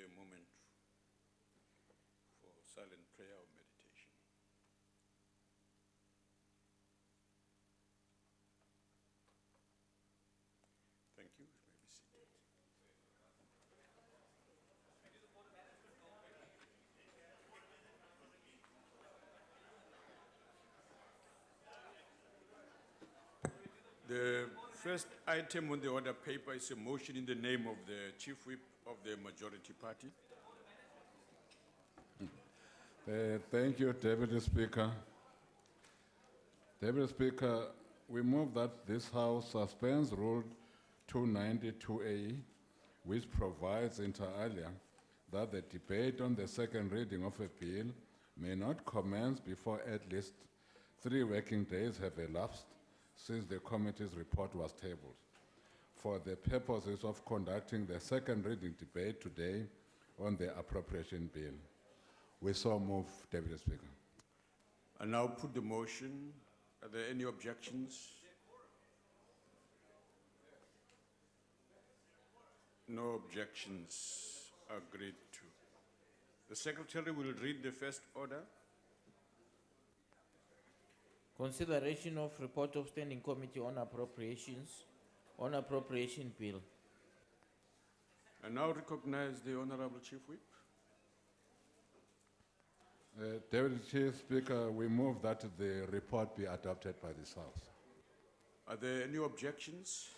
a moment for silent prayer or meditation. Thank you. You may be seated. The first item on the order paper is a motion in the name of the Chief Whip of the Majority Party. Thank you, Deputy Speaker. Deputy Speaker, we move that this House suspends Rule 292A, which provides inter alia that the debate on the second reading of a bill may not commence before at least 3 working days have elapsed since the committee's report was tabled, for the purposes of conducting the second reading debate today on the appropriation bill. We so move, Deputy Speaker. I now put the motion. Are there any objections? No objections. Agreed to. The Secretary will read the first order. Consideration of report of Standing Committee on Appropriations, on Appropriation Bill. I now recognize the Honorable Chief Whip. Deputy Chief Speaker, we move that the report be adopted by this House. Are there any objections?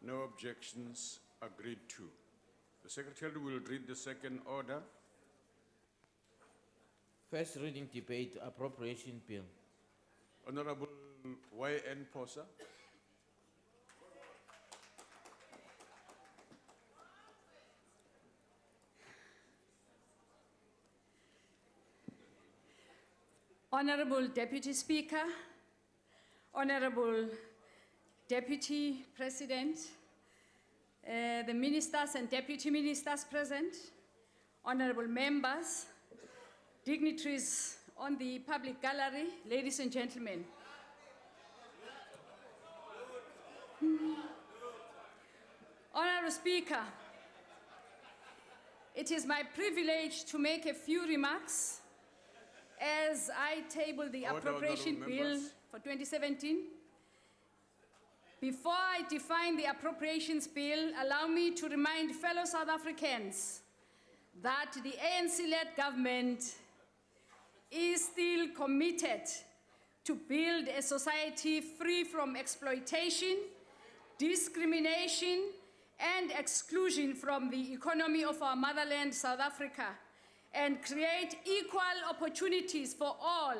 No objections. Agreed to. The Secretary will read the second order. First reading debate, Appropriation Bill. Honorable Y.N. Posa. Honorable Deputy Speaker, Honorable Deputy President, the ministers and deputy ministers present, honorable members, dignitaries on the public gallery, ladies and gentlemen. Honorable Speaker, it is my privilege to make a few remarks as I table the appropriation bill for 2017. Before I define the appropriations bill, allow me to remind fellow South Africans that the ANC-led government is still committed to build a society free from exploitation, discrimination, and exclusion from the economy of our motherland, South Africa, and create equal opportunities for all,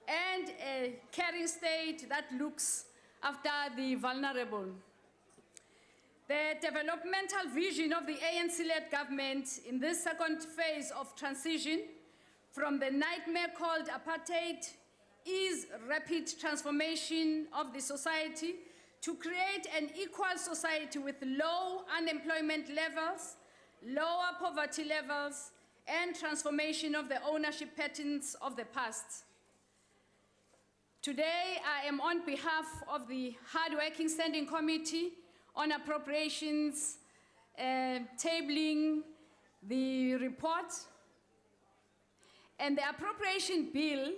and a caring state that looks after the vulnerable. The developmental vision of the ANC-led government in this second phase of transition from the nightmare called apartheid is rapid transformation of the society to create an equal society with low unemployment levels, lower poverty levels, and transformation of the ownership patterns of the past. Today, I am on behalf of the hard-working Standing Committee on Appropriations tabling the report. And the appropriation bill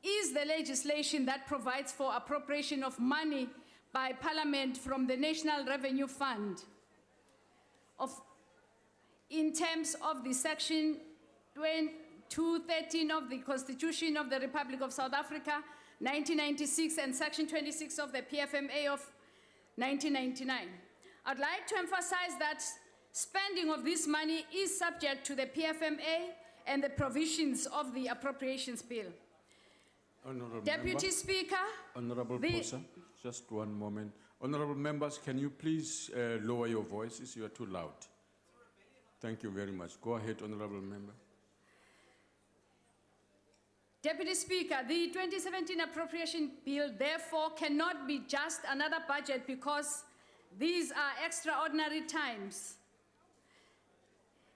is the legislation that provides for appropriation of money by Parliament from the National Revenue Fund in terms of the Section 213 of the Constitution of the Republic of South Africa, 1996, and Section 26 of the PFMA of 1999. I'd like to emphasize that spending of this money is subject to the PFMA and the provisions of the appropriations bill. Honorable Deputy Member. Speaker. Honorable Posa, just one moment. Honorable members, can you please lower your voices? You are too loud. Thank you very much. Go ahead, Honorable Member. Deputy Speaker, the 2017 appropriation bill therefore cannot be just another budget because these are extraordinary times.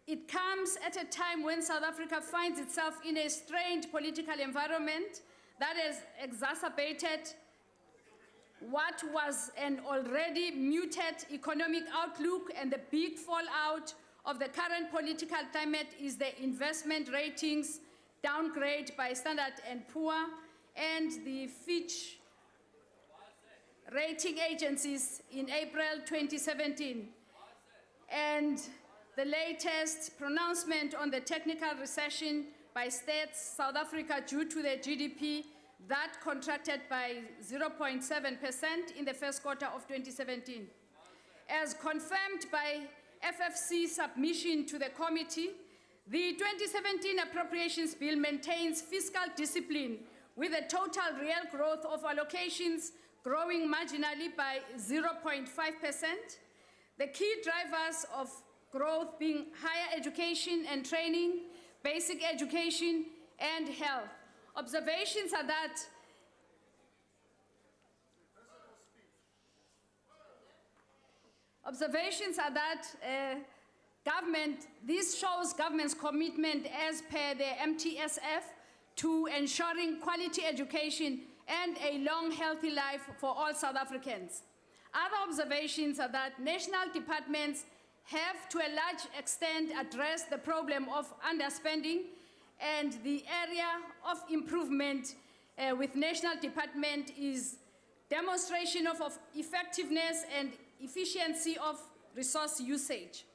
It comes at a time when South Africa finds itself in a strained political environment that has exacerbated what was an already muted economic outlook and the big fallout of the current political climate is the investment ratings downgrade by Standard & Poor and the Fitch rating agencies in April 2017, and the latest pronouncement on the technical recession by states South Africa due to the GDP that contracted by 0.7% in the first quarter of 2017. As confirmed by FFC submission to the committee, the 2017 Appropriations Bill maintains fiscal discipline with a total real growth of allocations growing marginally by 0.5%. The key drivers of growth being higher education and training, basic education, and health. Observations are that this shows government's commitment as per the MTSF to ensuring quality education and a long, healthy life for all South Africans. Other observations are that national departments have to a large extent addressed the problem of underspending, and the area of improvement with national department is demonstration of effectiveness and efficiency of resource usage.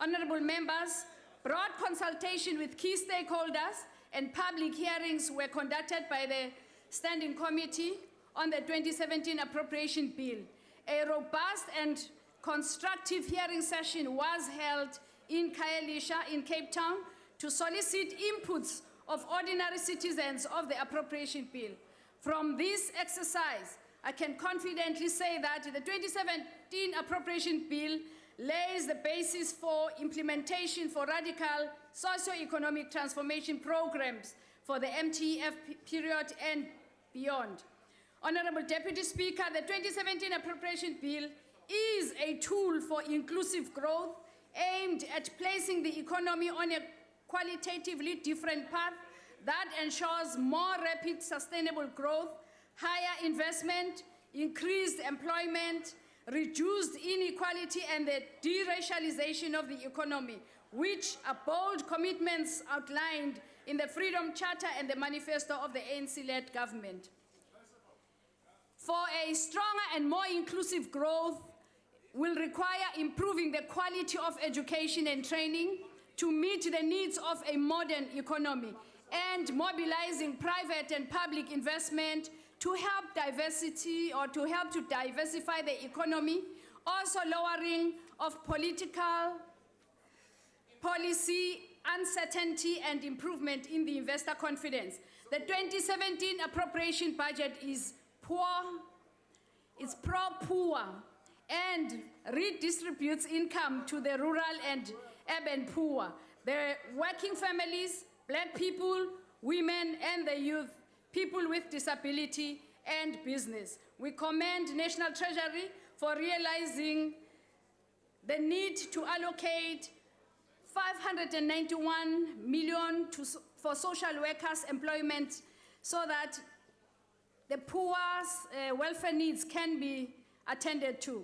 Honorable members, broad consultation with key stakeholders and public hearings were conducted by the Standing Committee on the 2017 Appropriation Bill. A robust and constructive hearing session was held in Khayelitsha in Cape Town to solicit inputs of ordinary citizens of the Appropriation Bill. From this exercise, I can confidently say that the 2017 Appropriation Bill lays the basis for implementation for radical socio-economic transformation programs for the MTF period and beyond. Honorable Deputy Speaker, the 2017 Appropriation Bill is a tool for inclusive growth aimed at placing the economy on a qualitatively different path that ensures more rapid sustainable growth, higher investment, increased employment, reduced inequality, and the de-racialization of the economy, which are bold commitments outlined in the Freedom Charter and the manifesto of the ANC-led government. For a stronger and more inclusive growth will require improving the quality of education and training to meet the needs of a modern economy and mobilizing private and public investment to help diversity or to help to diversify the economy, also lowering of political policy uncertainty and improvement in the investor confidence. The 2017 appropriation budget is poor, it's pro-poor, and redistributes income to the rural and urban poor, the working families, black people, women, and the youth, people with disability, and business. We commend National Treasury for realizing the need to allocate 591 million for social workers' employment so that the poor's welfare needs can be attended to.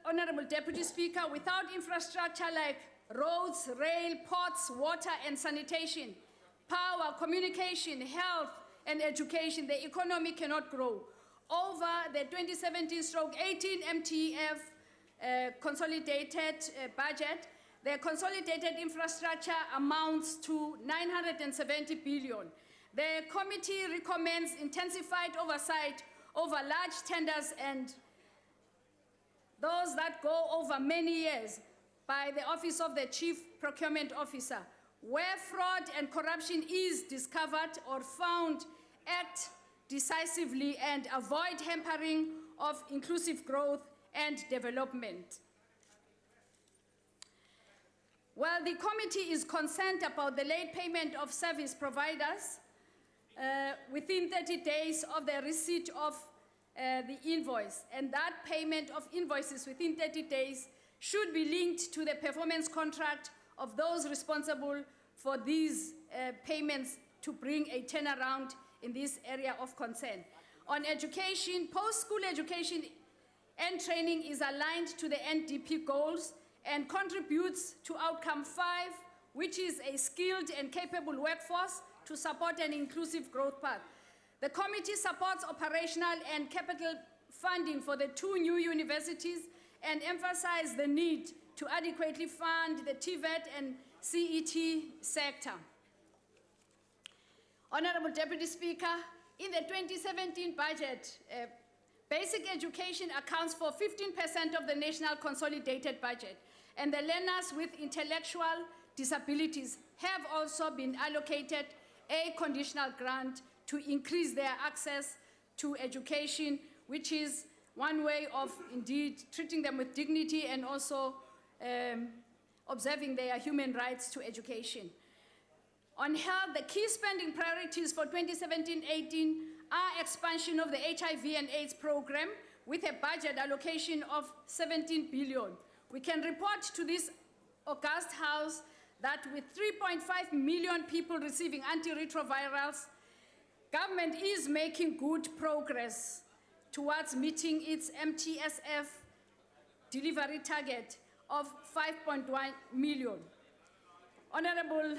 Honorable Deputy Speaker, without infrastructure like roads, rail, ports, water, and sanitation, power, communication, health, and education, the economy cannot grow. Over the 2017-18 MTF consolidated budget, the consolidated infrastructure amounts to 970 billion. The committee recommends intensified oversight over large tenders and those that go over many years by the Office of the Chief Procurement Officer. Where fraud and corruption is discovered or found, act decisively and avoid hampering of inclusive growth and development. Well, the committee is concerned about the late payment of service providers within 30 days of the receipt of the invoice, and that payment of invoices within 30 days should be linked to the performance contract of those responsible for these payments to bring a turnaround in this area of concern. On education, post-school education and training is aligned to the NDP goals and contributes to outcome 5, which is a skilled and capable workforce to support an inclusive growth path. The committee supports operational and capital funding for the 2 new universities and emphasizes the need to adequately fund the TVET and CET sector. Honorable Deputy Speaker, in the 2017 budget, basic education accounts for 15% of the national consolidated budget, and the learners with intellectual disabilities have also been allocated a conditional grant to increase their access to education, which is one way of indeed treating them with dignity and also observing their human rights to education. On health, the key spending priorities for 2017-18 are expansion of the HIV and AIDS program with a budget allocation of 17 billion. We can report to this august House that with 3.5 million people receiving antiretrovirals, government is making good progress towards meeting its MTSF delivery target of 5.1 million. Honorable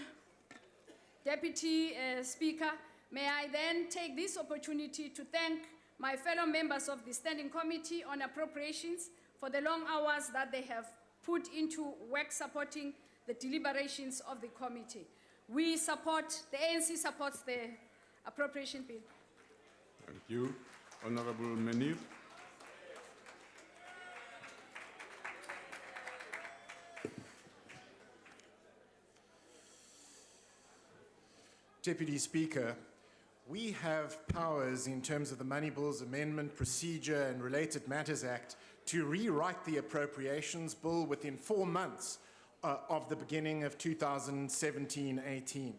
Deputy Speaker, may I then take this opportunity to thank my fellow members of the Standing Committee on Appropriations for the long hours that they have put into work supporting the deliberations of the committee. We support, the ANC supports the appropriation bill. Thank you. Honorable Menir. Deputy Speaker, we have powers in terms of the Money Bills Amendment Procedure and Related Matters Act to rewrite the Appropriations Bill within 4 months of the beginning of 2017-18.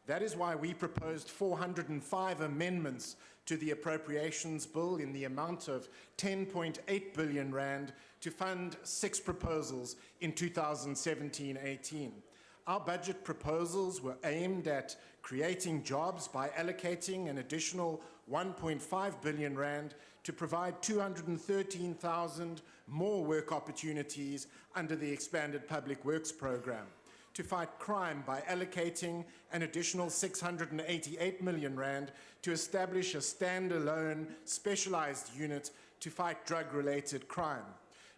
That is why we proposed 405 amendments to the Appropriations Bill in the amount of 10.8 billion rand to fund 6 proposals in 2017-18. Our budget proposals were aimed at creating jobs by allocating an additional 1.5 billion rand to provide 213,000 more work opportunities under the expanded public works program, to fight crime by allocating an additional 688 million rand to establish a standalone specialized unit to fight drug-related crime,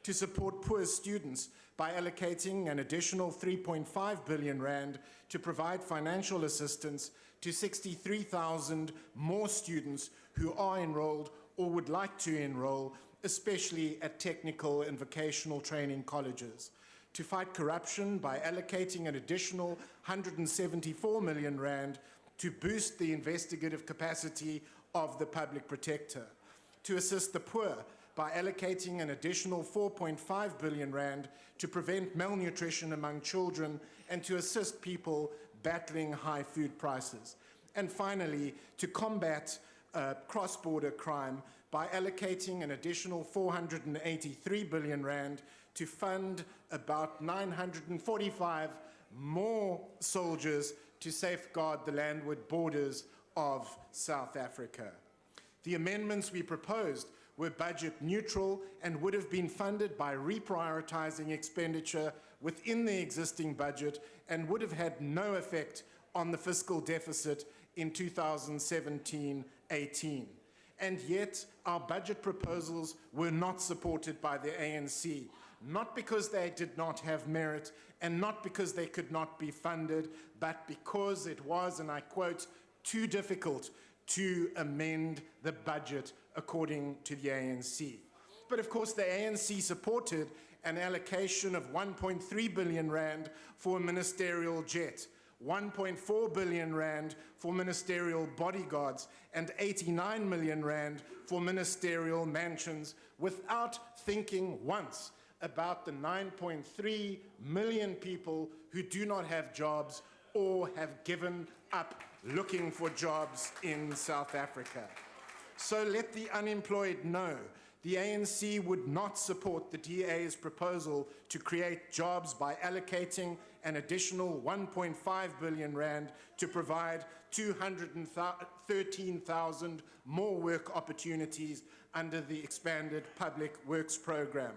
to support poor students by allocating an additional 3.5 billion rand to provide financial assistance to 63,000 more students who are enrolled or would like to enroll, especially at technical and vocational training colleges, to fight corruption by allocating an additional 174 million rand to boost the investigative capacity of the public protector, to assist the poor by allocating an additional 4.5 billion rand to prevent malnutrition among children and to assist people battling high food prices. And finally, to combat cross-border crime by allocating an additional 483 billion rand to fund about 945 more soldiers to safeguard the landward borders of South Africa. The amendments we proposed were budget neutral and would have been funded by reprioritizing expenditure within the existing budget and would have had no effect on the fiscal deficit in 2017-18. And yet, our budget proposals were not supported by the ANC, not because they did not have merit and not because they could not be funded, but because it was, and I quote, too difficult to amend the budget according to the ANC. But of course, the ANC supported an allocation of 1.3 billion rand for a ministerial jet, 1.4 billion rand for ministerial bodyguards, and 89 million rand for ministerial mansions, without thinking once about the 9.3 million people who do not have jobs or have given up looking for jobs in South Africa. So let the unemployed know the ANC would not support the DA's proposal to create jobs by allocating an additional 1.5 billion rand to provide 213,000 more work opportunities under the expanded public works program.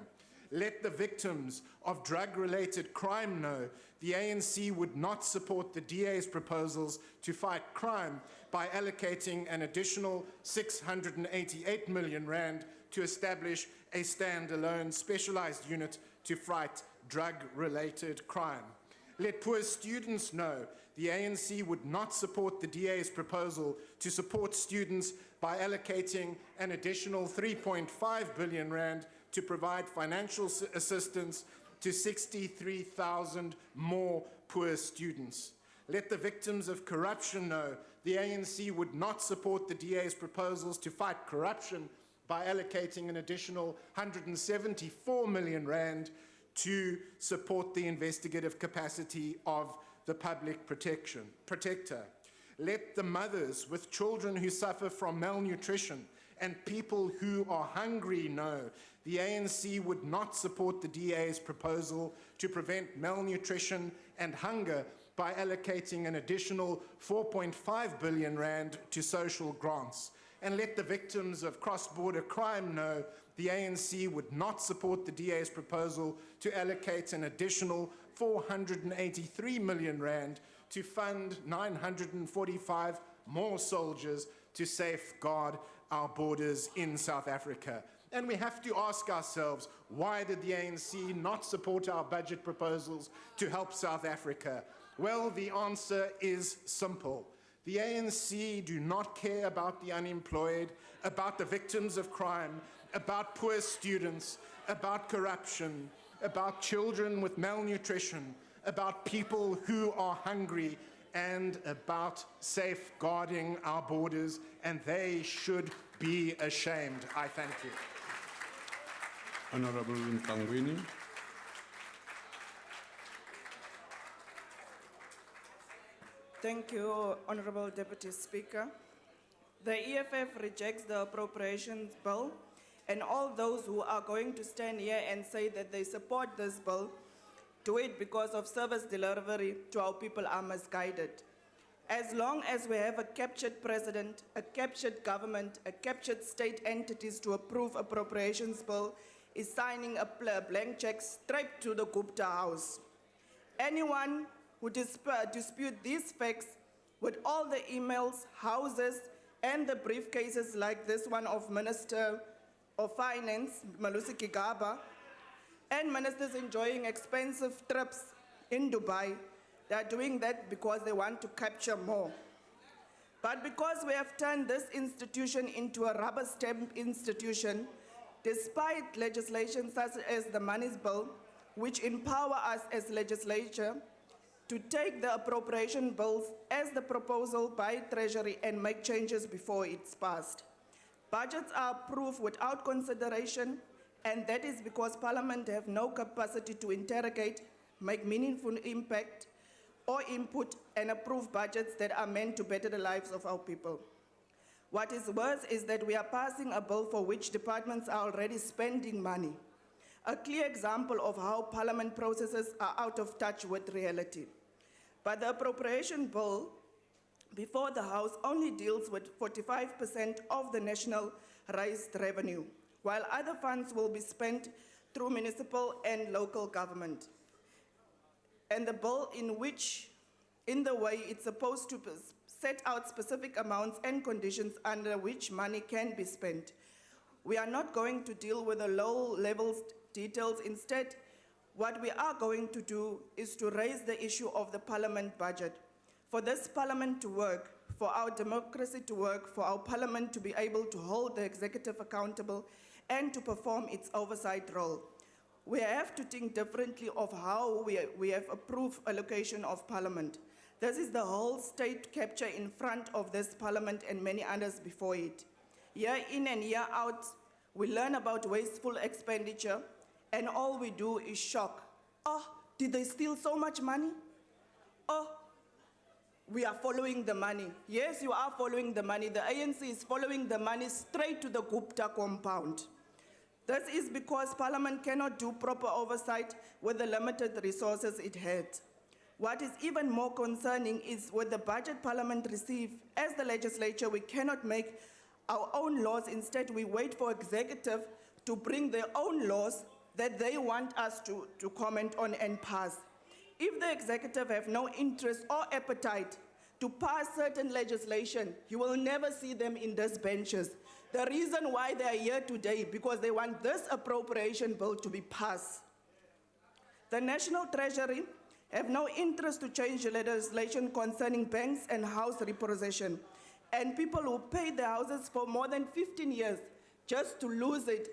Let the victims of drug-related crime know the ANC would not support the DA's proposals to fight crime by allocating an additional 688 million rand to establish a standalone specialized unit to fight drug-related crime. Let poor students know the ANC would not support the DA's proposal to support students by allocating an additional 3.5 billion rand to provide financial assistance to 63,000 more poor students. Let the victims of corruption know the ANC would not support the DA's proposals to fight corruption by allocating an additional 174 million rand to support the investigative capacity of the public protector. Let the mothers with children who suffer from malnutrition and people who are hungry know the ANC would not support the DA's proposal to prevent malnutrition and hunger by allocating an additional 4.5 billion rand to social grants. And let the victims of cross-border crime know the ANC would not support the DA's proposal to allocate an additional 483 million rand to fund 945 more soldiers to safeguard our borders in South Africa. And we have to ask ourselves, why did the ANC not support our budget proposals to help South Africa? Well, the answer is simple. The ANC do not care about the unemployed, about the victims of crime, about poor students, about corruption, about children with malnutrition, about people who are hungry, and about safeguarding our borders, and they should be ashamed. I thank you. Honorable Ntangweni. Thank you, Honorable Deputy Speaker. The EFF rejects the appropriations bill, and all those who are going to stand here and say that they support this bill do it because of service delivery to our people are misguided. As long as we have a captured president, a captured government, a captured state entities to approve appropriations bill is signing a blank check straight to the Gupta house. Anyone who dispute these facts with all the emails, houses, and the briefcases like this one of Minister of Finance, Malusi Gigaba, and ministers enjoying expensive trips in Dubai, they are doing that because they want to capture more. But because we have turned this institution into a rubber stamp institution, despite legislation such as the Monies Bill, which empower us as legislature to take the appropriation bills as the proposal by Treasury and make changes before it's passed. Budgets are approved without consideration, and that is because Parliament have no capacity to interrogate, make meaningful impact, or input and approve budgets that are meant to better the lives of our people. What is worse is that we are passing a bill for which departments are already spending money. A clear example of how Parliament processes are out of touch with reality. But the appropriation bill before the House only deals with 45% of the national raised revenue, while other funds will be spent through municipal and local government. And the bill in the way it's supposed to set out specific amounts and conditions under which money can be spent. We are not going to deal with the low-level details. Instead, what we are going to do is to raise the issue of the Parliament budget. For this Parliament to work, for our democracy to work, for our Parliament to be able to hold the executive accountable and to perform its oversight role. We have to think differently of how we have approved allocation of Parliament. This is the whole state capture in front of this Parliament and many others before it. Year in and year out, we learn about wasteful expenditure, and all we do is shock. Oh, did they steal so much money? Oh, we are following the money. Yes, you are following the money. The ANC is following the money straight to the Gupta compound. This is because Parliament cannot do proper oversight with the limited resources it had. What is even more concerning is with the budget Parliament receives, as the legislature, we cannot make our own laws. Instead, we wait for executive to bring their own laws that they want us to comment on and pass. If the executive have no interest or appetite to pass certain legislation, you will never see them in these benches. The reason why they are here today, because they want this appropriation bill to be passed. The National Treasury have no interest to change legislation concerning banks and house repossession, and people who paid their houses for more than 15 years just to lose it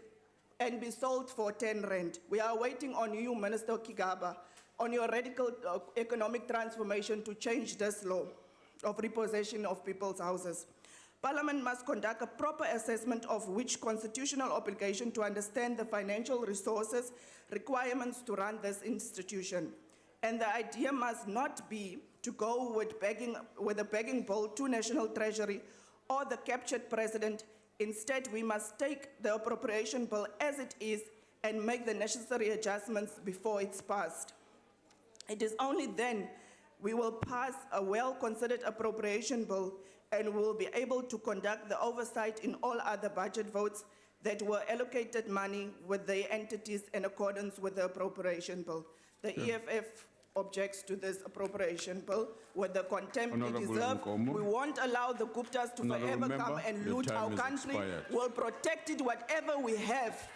and be sold for 10 rand. We are waiting on you, Minister Kigaba, on your radical economic transformation to change this law of repossession of people's houses. Parliament must conduct a proper assessment of which constitutional obligation to understand the financial resources requirements to run this institution. And the idea must not be to go with a begging bill to National Treasury or the captured president. Instead, we must take the appropriation bill as it is and make the necessary adjustments before it's passed. It is only then we will pass a well-considered appropriation bill and will be able to conduct the oversight in all other budget votes that were allocated money with the entities in accordance with the appropriation bill. The EFF objects to this appropriation bill with the contempt it Honourable deserves. Nkomo. We won't allow the Guptas to Honourable forever member, come and your loot time our has country. expired. We'll protect it, whatever we have.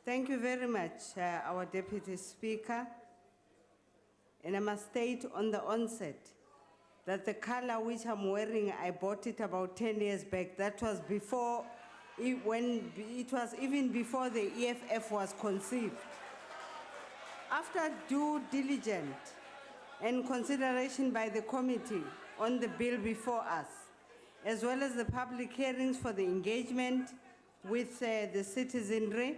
Thank you very much, our Deputy Speaker. And I must state on the onset that the color which I'm wearing, I bought it about 10 years back. That was before, when it was even before the EFF was conceived. After due diligence and consideration by the committee on the bill before us, as well as the public hearings for the engagement with the citizenry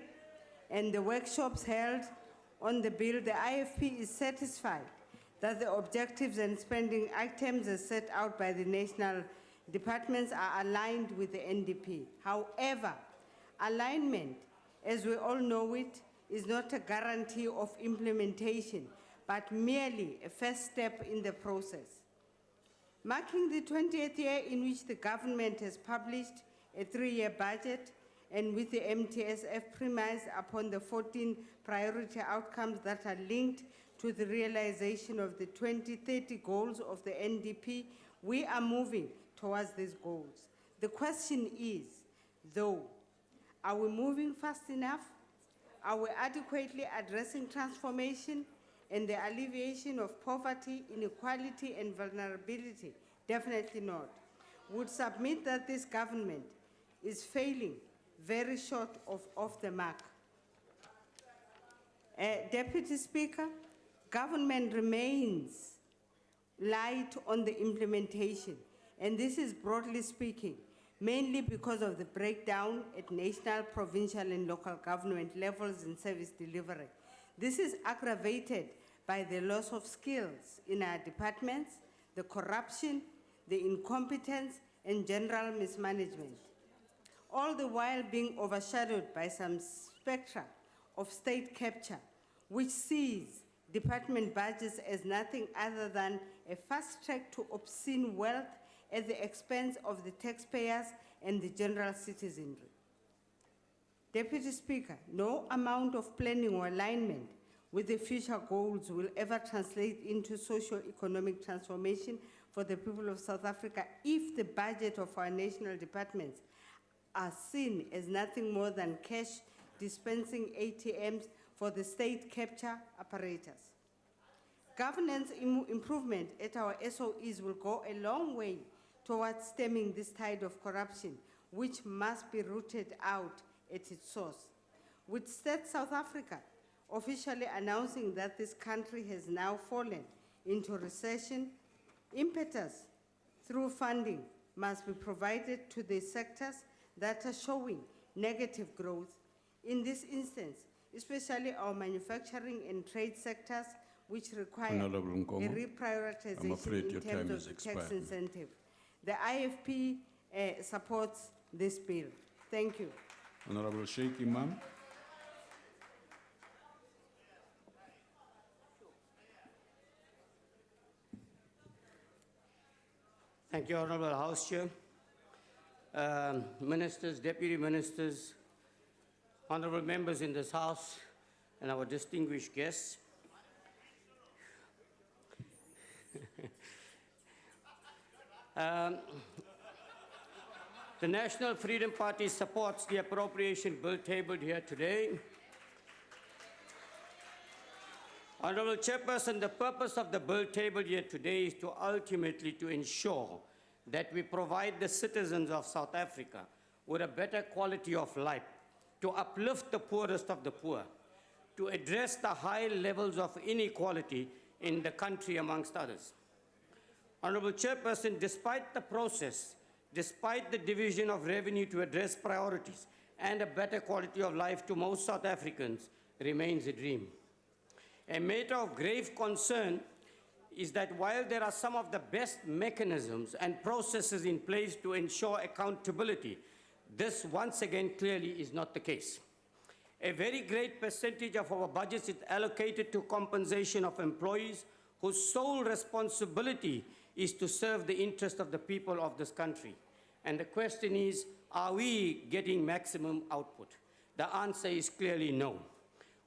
and the workshops held on the bill, the IFP is satisfied that the objectives and spending items as set out by the national departments are aligned with the NDP. However, alignment, as we all know it, is not a guarantee of implementation, but merely a first step in the process. Marking the 20th year in which the government has published a 3-year budget, and with the MTSF premised upon the 14 priority outcomes that are linked to the realization of the 2030 goals of the NDP, we are moving towards these goals. The question is, though, are we moving fast enough? Are we adequately addressing transformation and the alleviation of poverty, inequality, and vulnerability? Definitely not. Would submit that this government is failing very short of the mark. Deputy Speaker, government remains light on the implementation, and this is broadly speaking, mainly because of the breakdown at national, provincial, and local government levels in service delivery. This is aggravated by the loss of skills in our departments, the corruption, the incompetence, and general mismanagement, all the while being overshadowed by some spectra of state capture, which sees department budgets as nothing other than a fast track to obscene wealth at the expense of the taxpayers and the general citizenry. Deputy Speaker, no amount of planning or alignment with the future goals will ever translate into socio-economic transformation for the people of South Africa if the budget of our national departments are seen as nothing more than cash dispensing ATMs for the state capture apparatus. Governance improvement at our SOEs will go a long way towards stemming this tide of corruption, which must be rooted out at its source. With State South Africa officially announcing that this country has now fallen into recession, impetus through funding must be provided to the sectors that are showing negative growth. In this instance, especially our manufacturing and trade sectors, which require Honourable a Nkomo, I'm reprioritization afraid in your terms time of is the tax expired. incentive. The IFP supports this bill. Thank you. Honourable Sheikh Imam. Thank you, Honorable House Chair. Ministers, Deputy Ministers, Honorable members in this House, and our distinguished guests. The National Freedom Party supports the appropriation bill tabled here today. Honorable Chairperson, the purpose of the bill tabled here today is to ultimately to ensure that we provide the citizens of South Africa with a better quality of life, to uplift the poorest of the poor, to address the high levels of inequality in the country, amongst others. Honorable Chairperson, despite the process, despite the division of revenue to address priorities and a better quality of life to most South Africans remains a dream. A matter of grave concern is that while there are some of the best mechanisms and processes in place to ensure accountability, this once again clearly is not the case. A very great percentage of our budget is allocated to compensation of employees whose sole responsibility is to serve the interest of the people of this country. And the question is, are we getting maximum output? The answer is clearly no.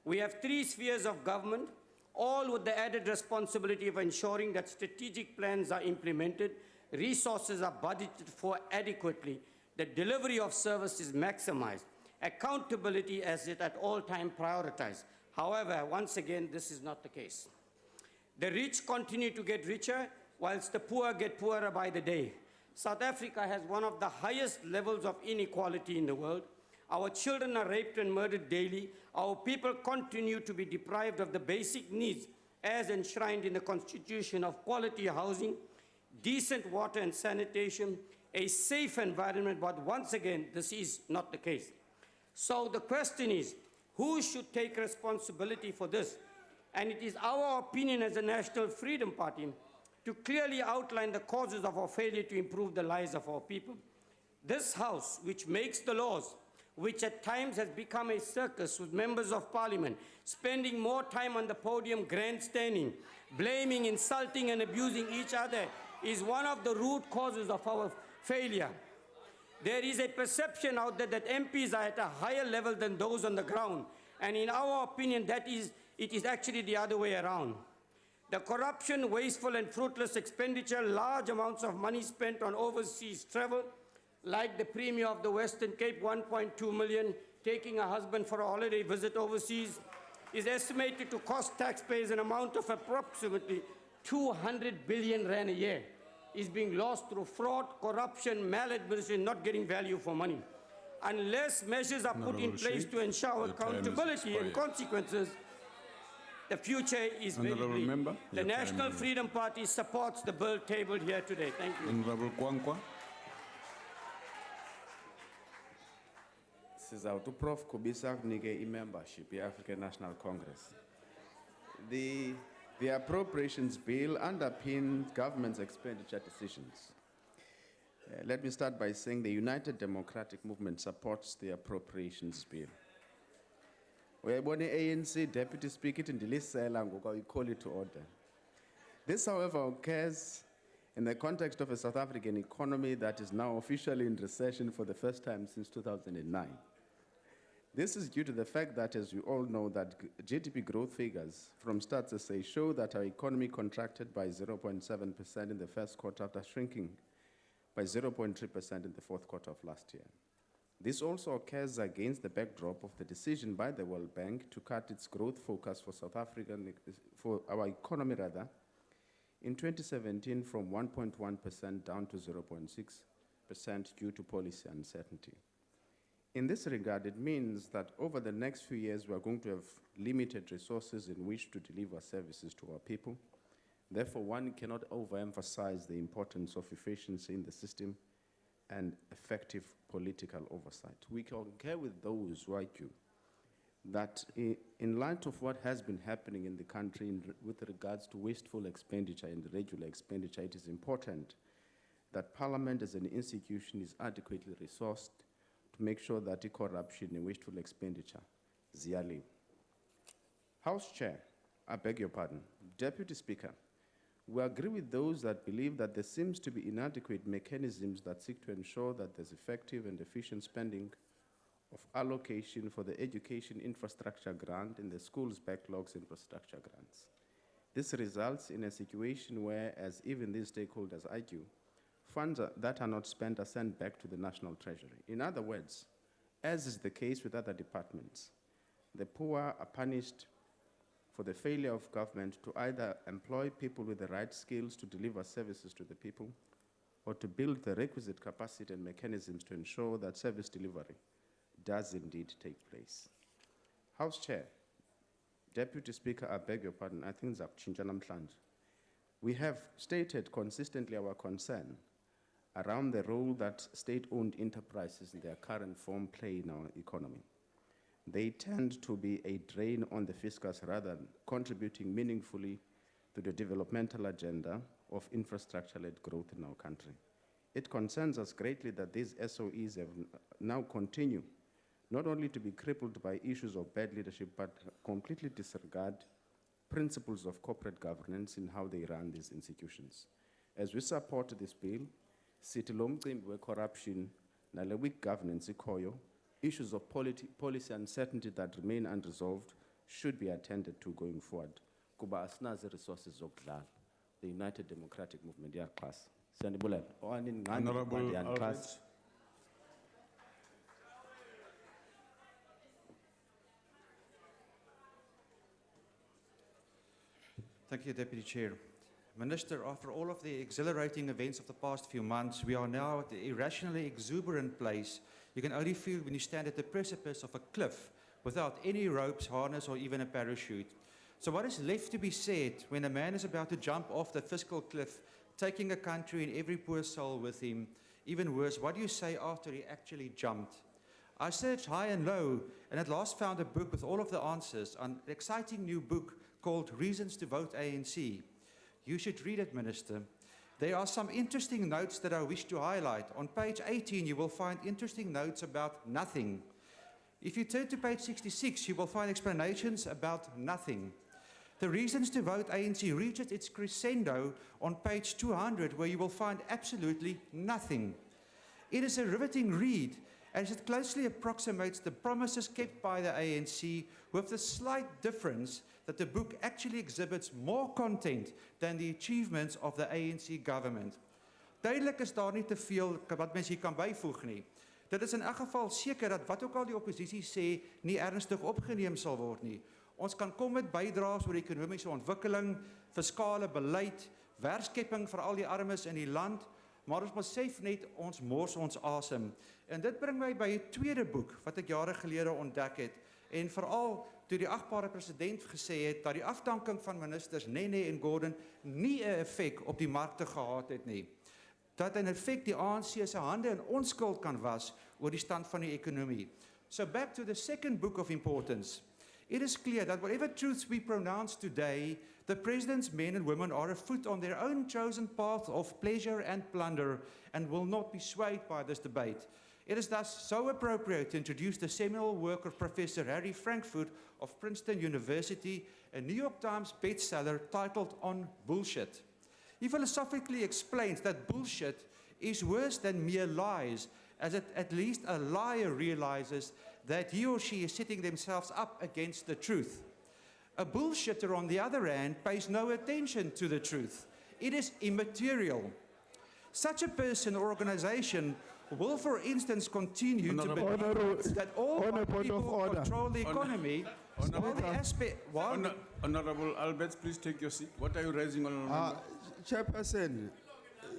We have 3 spheres of government, all with the added responsibility of ensuring that strategic plans are implemented, resources are budgeted for adequately, the delivery of service is maximized, accountability as it at all times prioritized. However, once again, this is not the case. The rich continue to get richer, whilst the poor get poorer by the day. South Africa has one of the highest levels of inequality in the world. Our children are raped and murdered daily. Our people continue to be deprived of the basic needs as enshrined in the Constitution of quality housing, decent water and sanitation, a safe environment, but once again, this is not the case. So the question is, who should take responsibility for this? And it is our opinion as a National Freedom Party to clearly outline the causes of our failure to improve the lives of our people. This House, which makes the laws, which at times has become a circus with members of parliament, spending more time on the podium grandstanding, blaming, insulting and abusing each other, is one of the root causes of our failure. There is a perception out there that MPs are at a higher level than those on the ground, and in our opinion, it is actually the other way around. The corruption, wasteful and fruitless expenditure, large amounts of money spent on overseas travel, like the Premier of the Western Cape, 1.2 million, taking a husband for a holiday visit overseas, is estimated to cost taxpayers an amount of approximately 200 billion rand a year, is being lost through fraud, corruption, maladministration, not getting value for money. Unless measures are put in place to ensure accountability and consequences, the future is very bleak. The National Freedom Party supports the bill tabled here today. Thank you. Honorable Kwankwa. Sizawuthi uProf Khubisa kunike membership ye-African National Congress. The Appropriations Bill underpins government's expenditure decisions. Let me start by saying the United Democratic Movement supports the Appropriations Bill. Uyayibona ANC Deputy Speaker ithi ndilisela ngoku we call it to order. This, however, occurs in the context of a South African economy that is now officially in recession for the first time since 2009. This is due to the fact that, as you all know, that GDP growth figures from Stats SA show that our economy contracted by 0.7% in the first quarter after shrinking by 0.3% in the fourth quarter of last year. This also occurs against the backdrop of the decision by the World Bank to cut its growth focus for our economy in 2017 from 1.1% down to 0.6% due to policy uncertainty. In this regard, it means that over the next few years, we are going to have limited resources in which to deliver services to our people. Therefore, one cannot overemphasize the importance of efficiency in the system and effective political oversight. We concur with those who argue that in light of what has been happening in the country with regards to wasteful expenditure and regular expenditure, it is important that Parliament as an institution is adequately resourced to make sure that corruption and wasteful expenditure ziyaliwa. House Chair, I beg your pardon, Deputy Speaker, We agree with those that believe that there seems to be inadequate mechanisms that seek to ensure that there's effective and efficient spending of allocation for the education infrastructure grant and the school's backlogs infrastructure grants. This results in a situation where, as even these stakeholders argue, funds that are not spent are sent back to the National Treasury. In other words, as is the case with other departments, the poor are punished for the failure of government to either employ people with the right skills to deliver services to the people or to build the requisite capacity and mechanisms to ensure that service delivery does indeed take place. House Chair, Deputy Speaker, I beg your pardon, I think it's namhlanje. We have stated consistently our concern around the role that state-owned enterprises in their current form play in our economy. They tend to be a drain on the fiscus rather than contributing meaningfully to the developmental agenda of infrastructure-led growth in our country. It concerns us greatly that these SOEs have now continue not only to be crippled by issues of bad leadership, but completely disregard principles of corporate governance in how they run these institutions. As we support this bill, sithi lo mcimbi we-corruption nale weak governance ikhoyo, issues of policy uncertainty that remain unresolved should be attended to going forward. Kuba asinazo resources zokudlala. The United Democratic Movement yaxhasa. Siyandibulela. Honorable Alberts. Thank you, Deputy Chair. Minister, after all of the exhilarating events of the past few months, we are now at the irrationally exuberant place you can only feel when you stand at the precipice of a cliff without any ropes, harness, or even a parachute. So what is left to be said when a man is about to jump off the fiscal cliff, taking a country and every poor soul with him? Even worse, what do you say after he actually jumped? I searched high and low and at last found a book with all of the answers, an exciting new book called Reasons to Vote ANC. You should read it, Minister. There are some interesting notes that I wish to highlight. On page 18, you will find interesting notes about nothing. If you turn to page 66, you will find explanations about nothing. The Reasons to Vote ANC reaches its crescendo on page 200, where you will find absolutely nothing. It is a riveting read, as it closely approximates the promises kept by the ANC, with the slight difference that the book actually exhibits more content than the achievements of the ANC government. Duidelik is daar nie te veel wat mens hier kan byvoeg nie. Dit is in elk geval seker dat wat ook al die oppositie sê, nie ernstig opgeneem sal word nie. Ons kan kom met bydraes oor ekonomiese ontwikkeling, fiskale beleid, werkskepping vir al die armes in die land, maar ons besef net ons mors ons asem. En dit bring my by 'n tweede boek wat ek jare gelede ontdek het, en veral toe die agbare president gesê het dat die afdanking van ministers Nene en Gordhan nie 'n effek op die markte gehad het nie. Dat in effek die ANC se hande in onskuld kan was oor die stand van die ekonomie. So back to the second book of importance. It is clear that whatever truths we pronounce today, the president's men and women are afoot on their own chosen path of pleasure and plunder and will not be swayed by this debate. It is thus so appropriate to introduce the seminal work of Professor Harry Frankfurt of Princeton University, a New York Times bestseller titled On Bullshit. He philosophically explains that bullshit is worse than mere lies, as at least a liar realizes that he or she is setting themselves up against the truth. A bullshitter, on the other hand, pays no attention to the truth. It is immaterial. Such a person or organization will, for instance, continue to believe that all white people control the economy. Honorable Alberts, please take your seat. What are you raising, Honorable Member? Chairperson,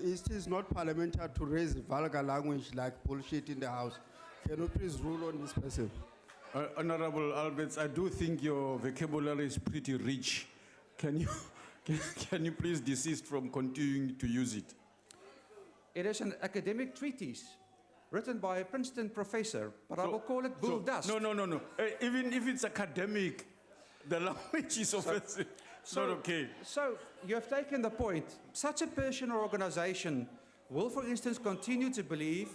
it is not parliamentary to raise vulgar language like bullshit in the House. Can you please rule on this person? Honorable Alberts, I do think your vocabulary is pretty rich. Can you please desist from continuing to use it? It is an academic treatise written by a Princeton professor, but I will call it bull dust. No. Even if it's academic, the language is offensive. It's not okay. So you have taken the point. Such a person or organization will, for instance, continue to believe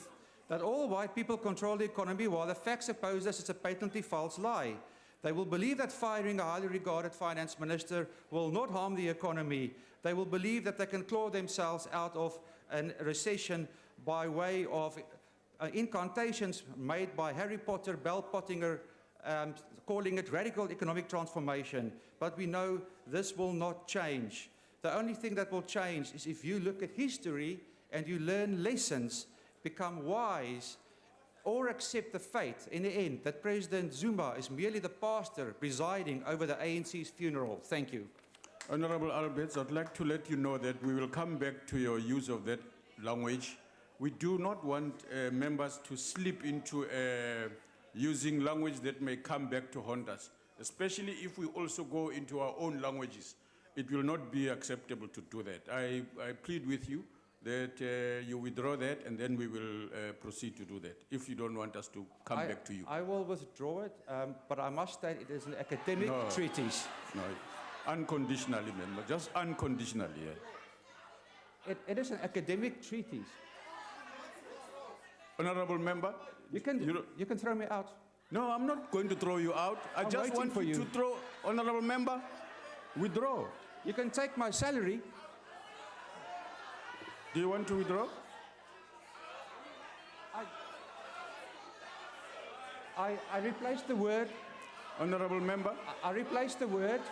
that all white people control the economy, while the facts oppose us. It's a patently false lie. They will believe that firing a highly regarded finance minister will not harm the economy. They will believe that they can claw themselves out of a recession by way of incantations made by Harry Potter, Bell Pottinger, calling it radical economic transformation. But we know this will not change. The only thing that will change is if you look at history and you learn lessons, become wise, or accept the fate in the end that President Zuma is merely the pastor presiding over the ANC's funeral. Thank you. Honorable Alberts, I'd like to let you know that we will come back to your use of that language. We do not want members to slip into using language that may come back to haunt us, especially if we also go into our own languages. It will not be acceptable to do that. I plead with you that you withdraw that, and then we will proceed to do that, if you don't want us to come back to you. I will withdraw it, but I must state it is an academic treatise. No, unconditionally, member, just unconditionally. Yeah. It is an academic treatise. Honorable member, you can throw me out. No, I'm not going to throw you out. I just want you to throw, honorable member, withdraw. You can take my salary. Do you want to withdraw? I replaced the word. Honorable member? I replaced the word.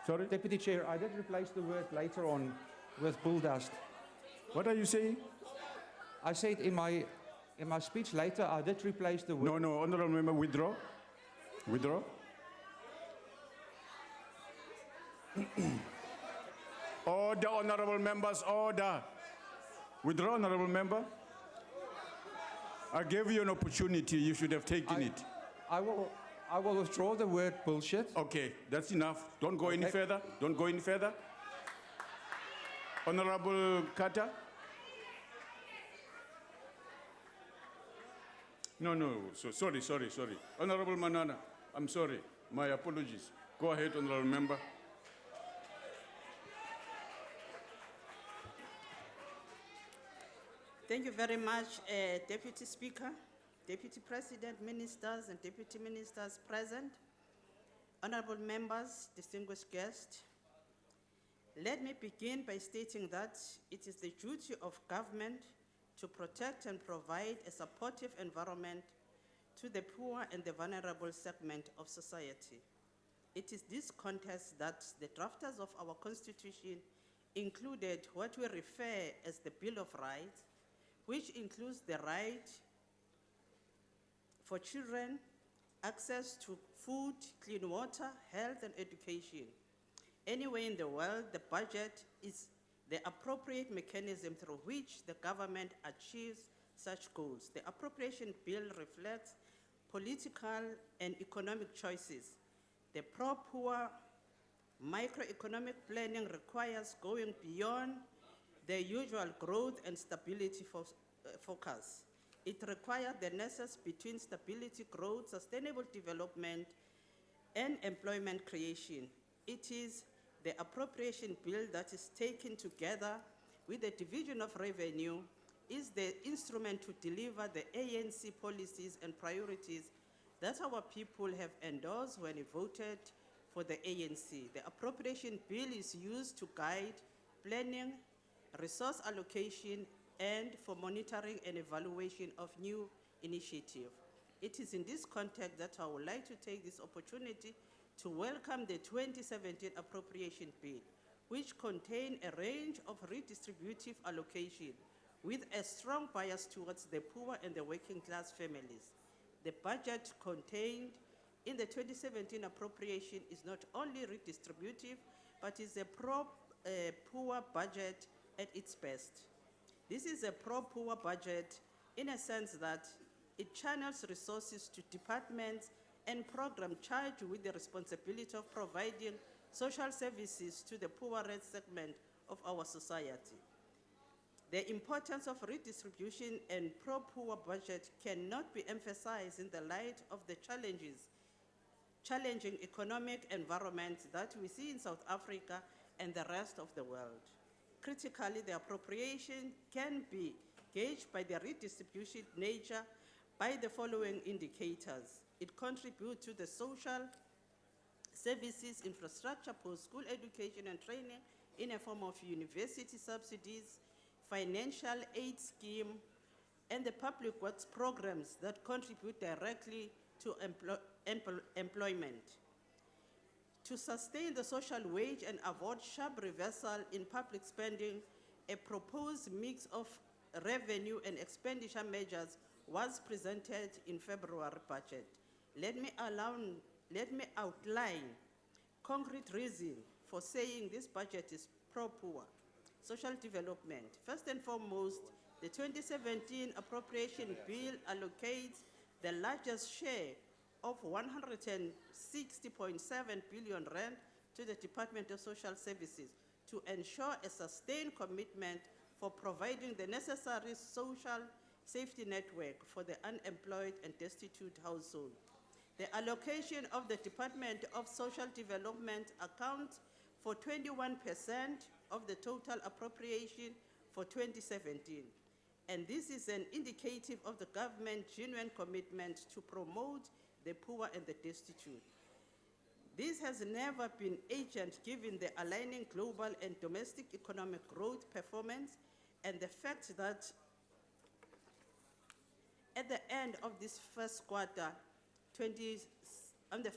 Sorry? Deputy Chair, I did replace the word later on with bull dust. What are you saying? I said in my speech later, I did replace the word. No, honorable member, withdraw. Withdraw. Order, honorable members, order. Withdraw, honorable member. I gave you an opportunity. You should have taken it. I will withdraw the word bullshit. Okay, that's enough. Don't go any further. Don't go any further. Honorable Carter. No. Sorry. Honorable Manana, I'm sorry. My apologies. Go ahead, honorable member. Thank you very much, Deputy Speaker, Deputy President, Ministers and Deputy Ministers present, honorable members, distinguished guests. Let me begin by stating that it is the duty of government to protect and provide a supportive environment to the poor and the vulnerable segment of society. It is this context that the drafters of our Constitution included what we refer as the Bill of Rights, which includes the right for children, access to food, clean water, health, and education. Anywhere in the world, the budget is the appropriate mechanism through which the government achieves such goals. The Appropriation Bill reflects political and economic choices. The pro-poor microeconomic planning requires going beyond the usual growth and stability focus. It requires the nexus between stability, growth, sustainable development, and employment creation. It is the appropriation bill that is taken together with the division of revenue is the instrument to deliver the ANC policies and priorities that our people have endorsed when they voted for the ANC. The appropriation bill is used to guide planning, resource allocation, and for monitoring and evaluation of new initiatives. It is in this context that I would like to take this opportunity to welcome the 2017 Appropriation Bill, which contains a range of redistributive allocation with a strong bias towards the poor and the working class families. The budget contained in the 2017 appropriation is not only redistributive, but is a pro-poor budget at its best. This is a pro-poor budget in a sense that it channels resources to departments and programs charged with the responsibility of providing social services to the poorest segment of our society. The importance of redistribution and pro-poor budget cannot be emphasized in the light of the challenging economic environment that we see in South Africa and the rest of the world. Critically, the appropriation can be gauged by the redistribution nature by the following indicators. It contributes to the social services, infrastructure, post-school education and training in a form of university subsidies, financial aid scheme, and the public works programs that contribute directly to employment. To sustain the social wage and avoid sharp reversal in public spending, a proposed mix of revenue and expenditure measures was presented in February budget. Let me outline concrete reason for saying this budget is pro-poor social development. First and foremost, the 2017 appropriation bill allocates the largest share of 160.7 billion rand to the Department of Social Services to ensure a sustained commitment for providing the necessary social safety network for the unemployed and destitute household. The allocation of the Department of Social Development accounts for 21% of the total appropriation for 2017. And this is an indicative of the government's genuine commitment to promote the poor and the destitute. This has never been urgent given the aligning global and domestic economic growth performance and the fact that at the end of this first quarter, on the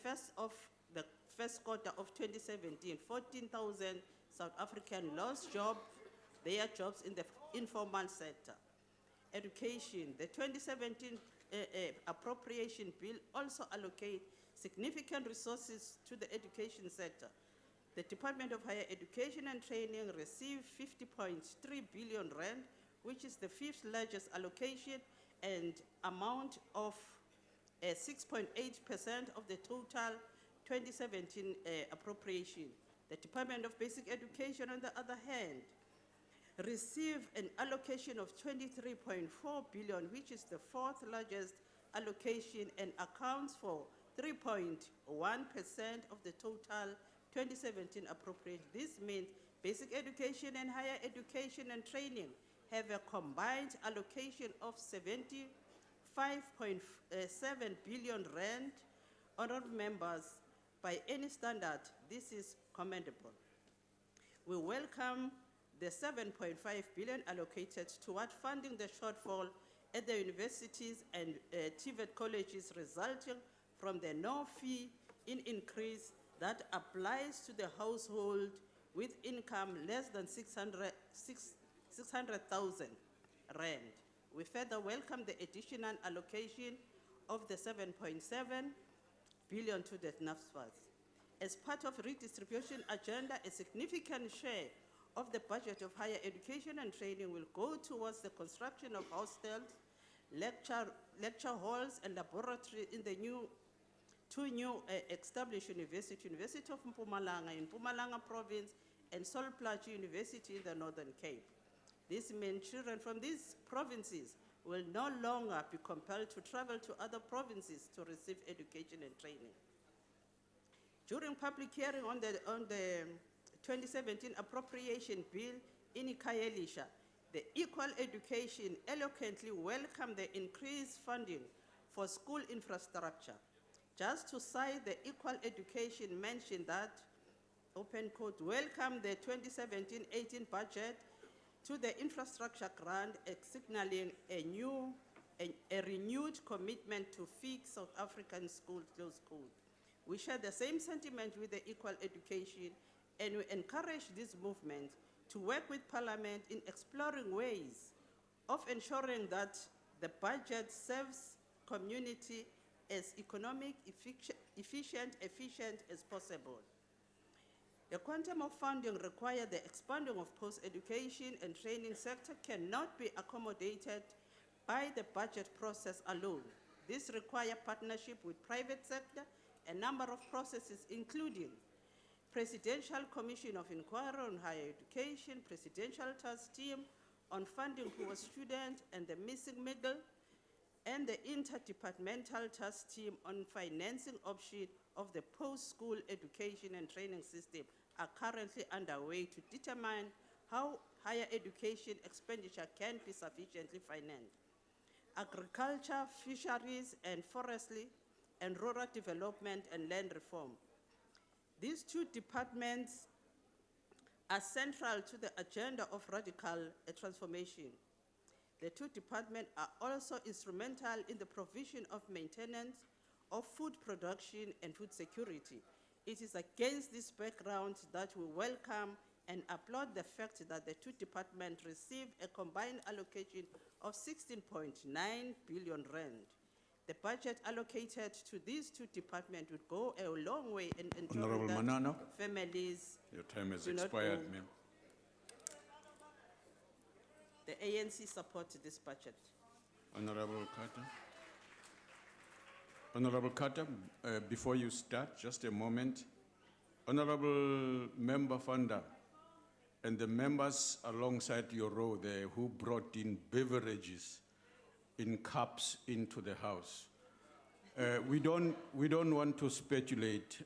first quarter of 2017, 14,000 South Africans lost their jobs in the informal sector. Education, the 2017 appropriation bill also allocates significant resources to the education sector. The Department of Higher Education and Training received 50.3 billion rand, which is the 5th largest allocation and amount of 6.8% of the total 2017 appropriation. The Department of Basic Education, on the other hand, received an allocation of 23.4 billion, which is the 4th largest allocation and accounts for 3.1% of the total 2017 appropriation. This means basic education and higher education and training have a combined allocation of 75.7 billion rand. Honorable members, by any standard, this is commendable. We welcome the 7.5 billion allocated toward funding the shortfall at the universities and TVET colleges resulting from the no-fee increase that applies to the household with income less than 600,000 rand. We further welcome the additional allocation of the 7.7 billion to the NAFSPAs. As part of redistribution agenda, a significant share of the budget of higher education and training will go towards the construction of hostels, lecture halls, and laboratory in the two new established universities, University of Mpumalanga in Mpumalanga province and Sol Plaatje University in the Northern Cape. This means children from these provinces will no longer be compelled to travel to other provinces to receive education and training. During public hearing on the 2017 appropriation bill in Kayelisha, the Equal Education eloquently welcomed the increased funding for school infrastructure. Just to cite, the Equal Education mentioned that, open quote, welcome the 2017-18 budget to the infrastructure grant, signaling a renewed commitment to fix South African schools, close quote. We share the same sentiment with the Equal Education, and we encourage this movement to work with Parliament in exploring ways of ensuring that the budget serves community as economic, efficient as possible. The quantum of funding required the expanding of post-education and training sector cannot be accommodated by the budget process alone. This requires partnership with private sector, a number of processes including Presidential Commission of Inquiry on Higher Education, Presidential Task Team on Funding Poor Students and the Missing Middle, and the Interdepartmental Task Team on Financing Option of the Post-School Education and Training System are currently underway to determine how higher education expenditure can be sufficiently financed. Agriculture, fisheries, and forestry, and rural development and land reform. These two departments are central to the agenda of radical transformation. The two departments are also instrumental in the provision of maintenance of food production and food security. It is against this background that we welcome and applaud the fact that the two departments received a combined allocation of 16.9 billion rand. The budget allocated to these two departments would go a long way in ensuring Honorable that Manano, families your time has do not expired, go. ma'am. The ANC supports this budget. Honorable Carter. Honorable Carter, before you start, just a moment. Honorable Member Fanda and the members alongside your row there who brought in beverages in cups into the house. We don't want to speculate.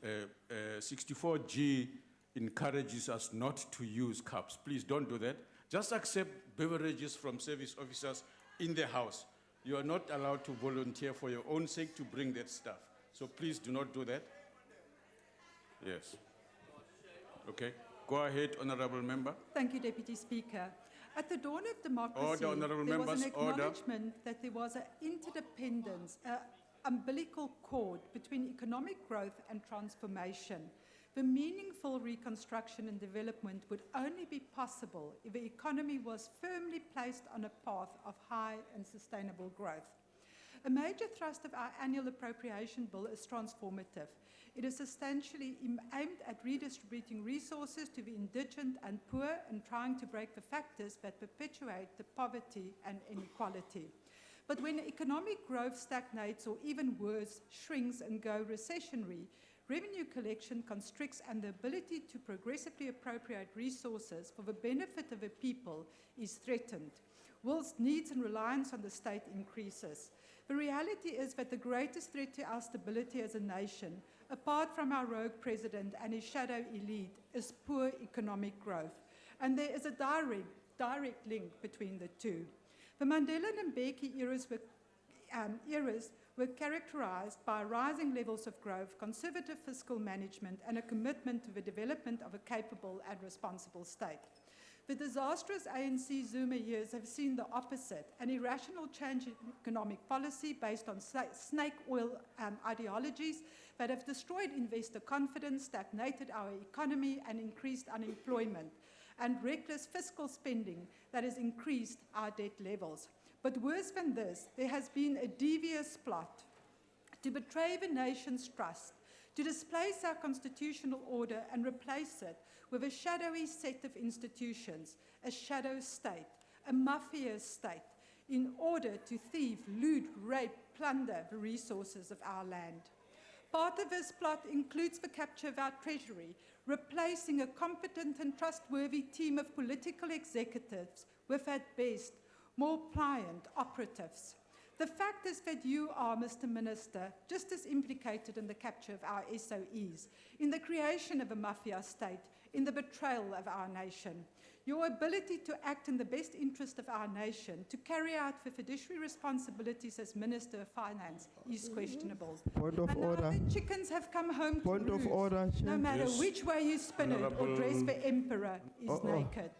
64G encourages us not to use cups. Please don't do that. Just accept beverages from service officers in the house. You are not allowed to volunteer for your own sake to bring that stuff. So please do not do that. Yes. Okay. Go ahead, Honorable Member. Thank you, Deputy Speaker. At the dawn of democracy, Order, honourable there was members, an order. acknowledgement that there was an interdependence, an umbilical cord between economic growth and transformation. The meaningful reconstruction and development would only be possible if the economy was firmly placed on a path of high and sustainable growth. A major thrust of our annual appropriation bill is transformative. It is substantially aimed at redistributing resources to the indigent and poor and trying to break the factors that perpetuate the poverty and inequality. But when economic growth stagnates or even worse, shrinks and goes recessionary, revenue collection constricts and the ability to progressively appropriate resources for the benefit of the people is threatened, whilst needs and reliance on the state increases. The reality is that the greatest threat to our stability as a nation, apart from our rogue president and his shadow elite, is poor economic growth. And there is a direct link between the two. The Mandela and Mbeki eras were characterized by rising levels of growth, conservative fiscal management, and a commitment to the development of a capable and responsible state. The disastrous ANC Zuma years have seen the opposite, an irrational change in economic policy based on snake oil ideologies that have destroyed investor confidence, stagnated our economy, and increased unemployment, and reckless fiscal spending that has increased our debt levels. But worse than this, there has been a devious plot to betray the nation's trust, to displace our constitutional order and replace it with a shadowy set of institutions, a shadow state, a mafia state, in order to thieve, loot, rape, plunder the resources of our land. Part of this plot includes the capture of our treasury, replacing a competent and trustworthy team of political executives with, at best, more pliant operatives. The fact is that you are, Mr. Minister, just as implicated in the capture of our SOEs, in the creation of a mafia state, in the betrayal of our nation. Your ability to act in the best interest of our nation, to carry out the fiduciary responsibilities as Minister of Finance, is questionable. Point of order. Now the chickens have come home to Point of roost. order, Chair. No matter Yes. which way you spin it or dress the emperor is naked.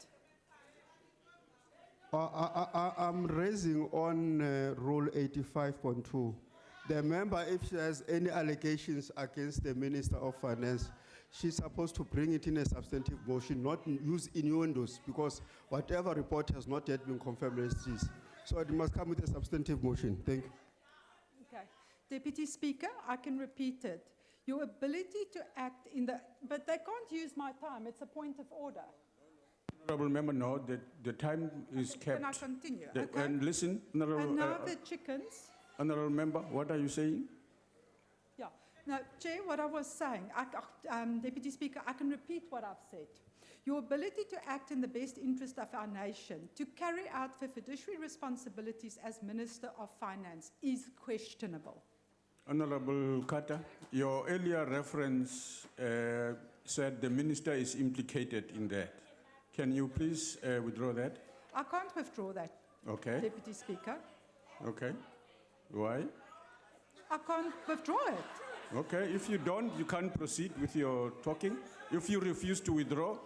I'm raising on Rule 85.2. The member, if she has any allegations against the Minister of Finance, she's supposed to bring it in a substantive motion, not use innuendos, because whatever report has not yet been confirmed as it is. So it must come with a substantive motion. Thank you. Okay. Deputy Speaker, I can repeat it. Your ability to act in the... But they can't use my time. It's a point of order. Honorable Member, no, the time is kept. Can I continue? The- Okay. And listen, Honorable, And now the chickens... Honorable Member, what are you saying? Yeah. Now, Chair, what I was saying, Deputy Speaker, I can repeat what I've said. Your ability to act in the best interest of our nation, to carry out the fiduciary responsibilities as Minister of Finance is questionable. Honorable Carter, your earlier reference said the minister is implicated in that. Can you please withdraw that? I can't withdraw that, Okay. Deputy Speaker. Okay. Why? I can't withdraw it. Okay, if you don't, you can't proceed with your talking. If you refuse to withdraw,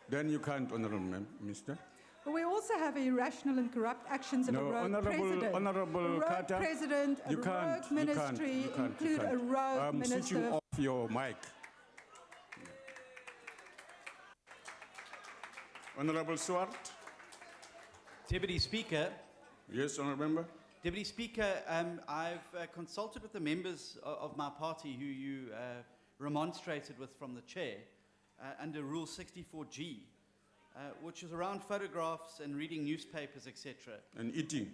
then you can't, Honorable Minister. We also have irrational and corrupt actions of a rogue president. Honorable a rogue Carter, president, a rogue ministry, include a rogue minister. Switching off your mic. Honorable Swart. Deputy Speaker. Yes, Honorable Member. Deputy Speaker, I've consulted with the members of my party who you remonstrated with from the chair under Rule 64G, which is around photographs and reading newspapers, etc. And eating.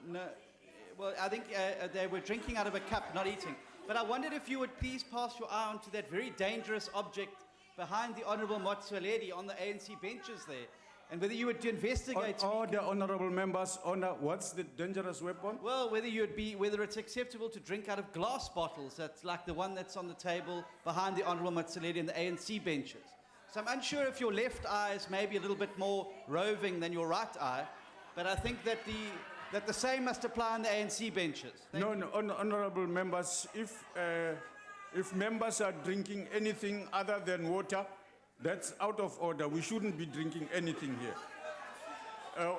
No, well, I think they were drinking out of a cup, not eating. But I wondered if you would please pass your eye onto that very dangerous object behind the Honourable Motsoaledi on the ANC benches there, and whether you would investigate. The honourable members, what's the dangerous weapon? Well, whether it's acceptable to drink out of glass bottles, that's like the one that's on the table behind the Honourable Motsoaledi and the ANC benches. So I'm unsure if your left eye is maybe a little bit more roving than your right eye, but I think that the same must apply on the ANC benches. Honourable members, if members are drinking anything other than water, that's out of order. We shouldn't be drinking anything here.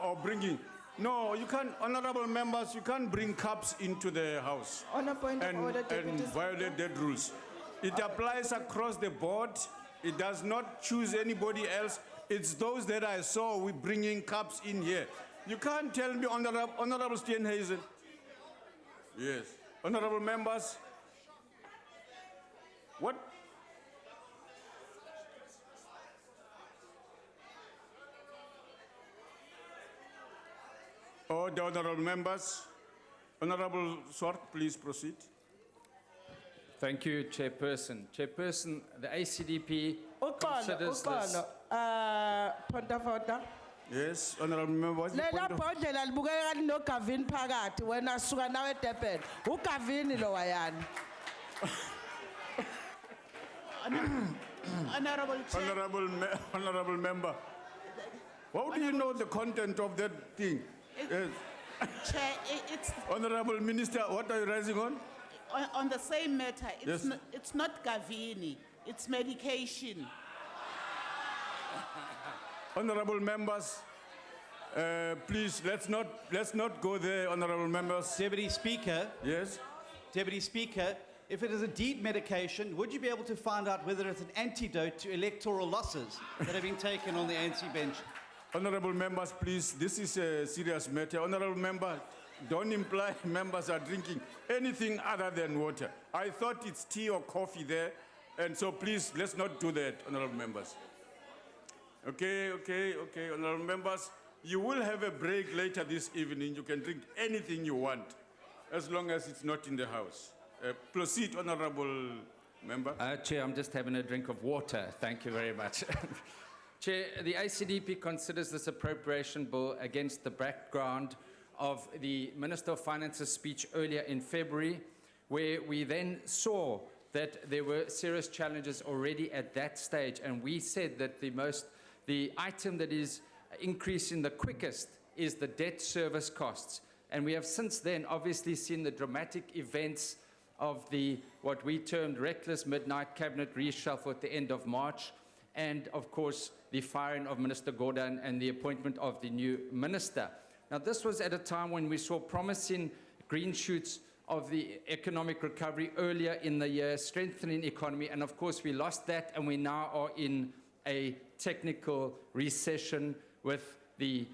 Or bringing. No, you can't, honourable members, you can't bring cups into the house On a point of order, and violate that rules. It applies across the board. It does not choose anybody else. It's those that I saw we bringing cups in here. You can't tell me, Honourable Steenhuisen. Yes. Honourable members. What? The honourable members. Honourable Swart, please proceed. Thank you, Chairperson. Chairperson, the ACDP considers this. Point of order. Yes, honourable member. What's the point Lela of... bhodlela libukeka lino Gavin phakathi wena suka nawe eDurban. UGavin lo wayani. Honourable Chair. Honourable member. How do you know the content of that thing? Yes. Chair, it's Honourable Minister, what are you raising on? on the same matter. Yes. It's not Gavini, it's medication. Honourable members, please, let's not go there, honourable members. Deputy Speaker. Yes. Deputy Speaker, if it is indeed medication, would you be able to find out whether it's an antidote to electoral losses that have been taken on the ANC bench? Honourable members, please, this is a serious matter. Honourable member, don't imply members are drinking anything other than water. I thought it's tea or coffee there, and so please, let's not do that, honourable members. Okay, honourable members, you will have a break later this evening. You can drink anything you want, as long as it's not in the house. Proceed, honourable member. Chair, I'm just having a drink of water. Thank you very much. Chair, the ACDP considers this appropriation bill against the background of the Minister of Finance's speech earlier in February, where we then saw that there were serious challenges already at that stage, and we said that the item that is increasing the quickest is the debt service costs. And we have since then obviously seen the dramatic events of what we termed reckless midnight cabinet reshuffle at the end of March, and of course the firing of Minister Gordhan and the appointment of the new minister. Now, this was at a time when we saw promising green shoots of the economic recovery earlier in the year, strengthening economy, and of course we lost that, and we now are in a technical recession with the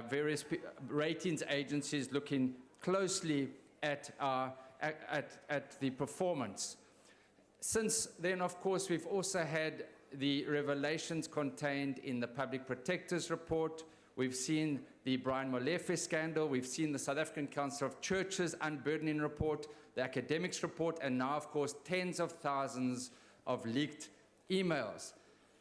various ratings agencies looking closely at the performance. Since then, of course, we've also had the revelations contained in the Public Protector's report. We've seen the Brian Molefe scandal. We've seen the South African Council of Churches unburdening report, the academics report, and now, of course, tens of thousands of leaked emails.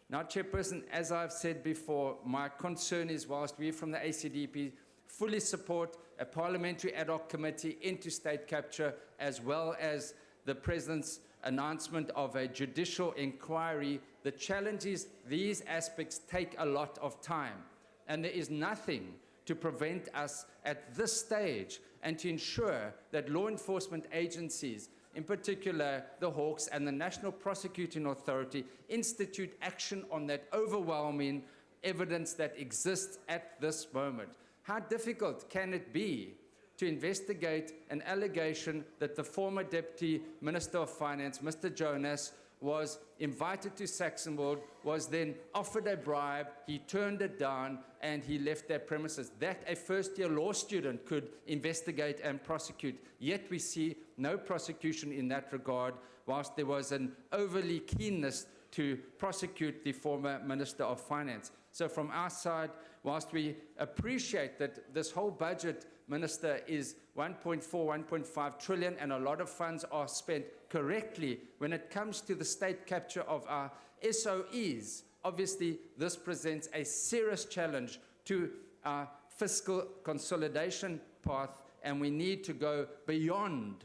Now, Chairperson, as I've said before, my concern is whilst we from the ACDP fully support a parliamentary ad hoc committee into state capture, as well as the President's announcement of a judicial inquiry, the challenge is these aspects take a lot of time. And there is nothing to prevent us at this stage and to ensure that law enforcement agencies, in particular the Hawks and the National Prosecuting Authority, institute action on that overwhelming evidence that exists at this moment. How difficult can it be to investigate an allegation that the former Deputy Minister of Finance, Mr. Jonas, was invited to Saxonwold, was then offered a bribe, he turned it down, and he left their premises. That a first-year law student could investigate and prosecute. Yet we see no prosecution in that regard, whilst there was an overly keenness to prosecute the former Minister of Finance. So from our side, whilst we appreciate that this whole budget, Minister, is 1.4, 1.5 trillion, and a lot of funds are spent correctly, when it comes to the state capture of our SOEs, obviously this presents a serious challenge to our fiscal consolidation path, and we need to go beyond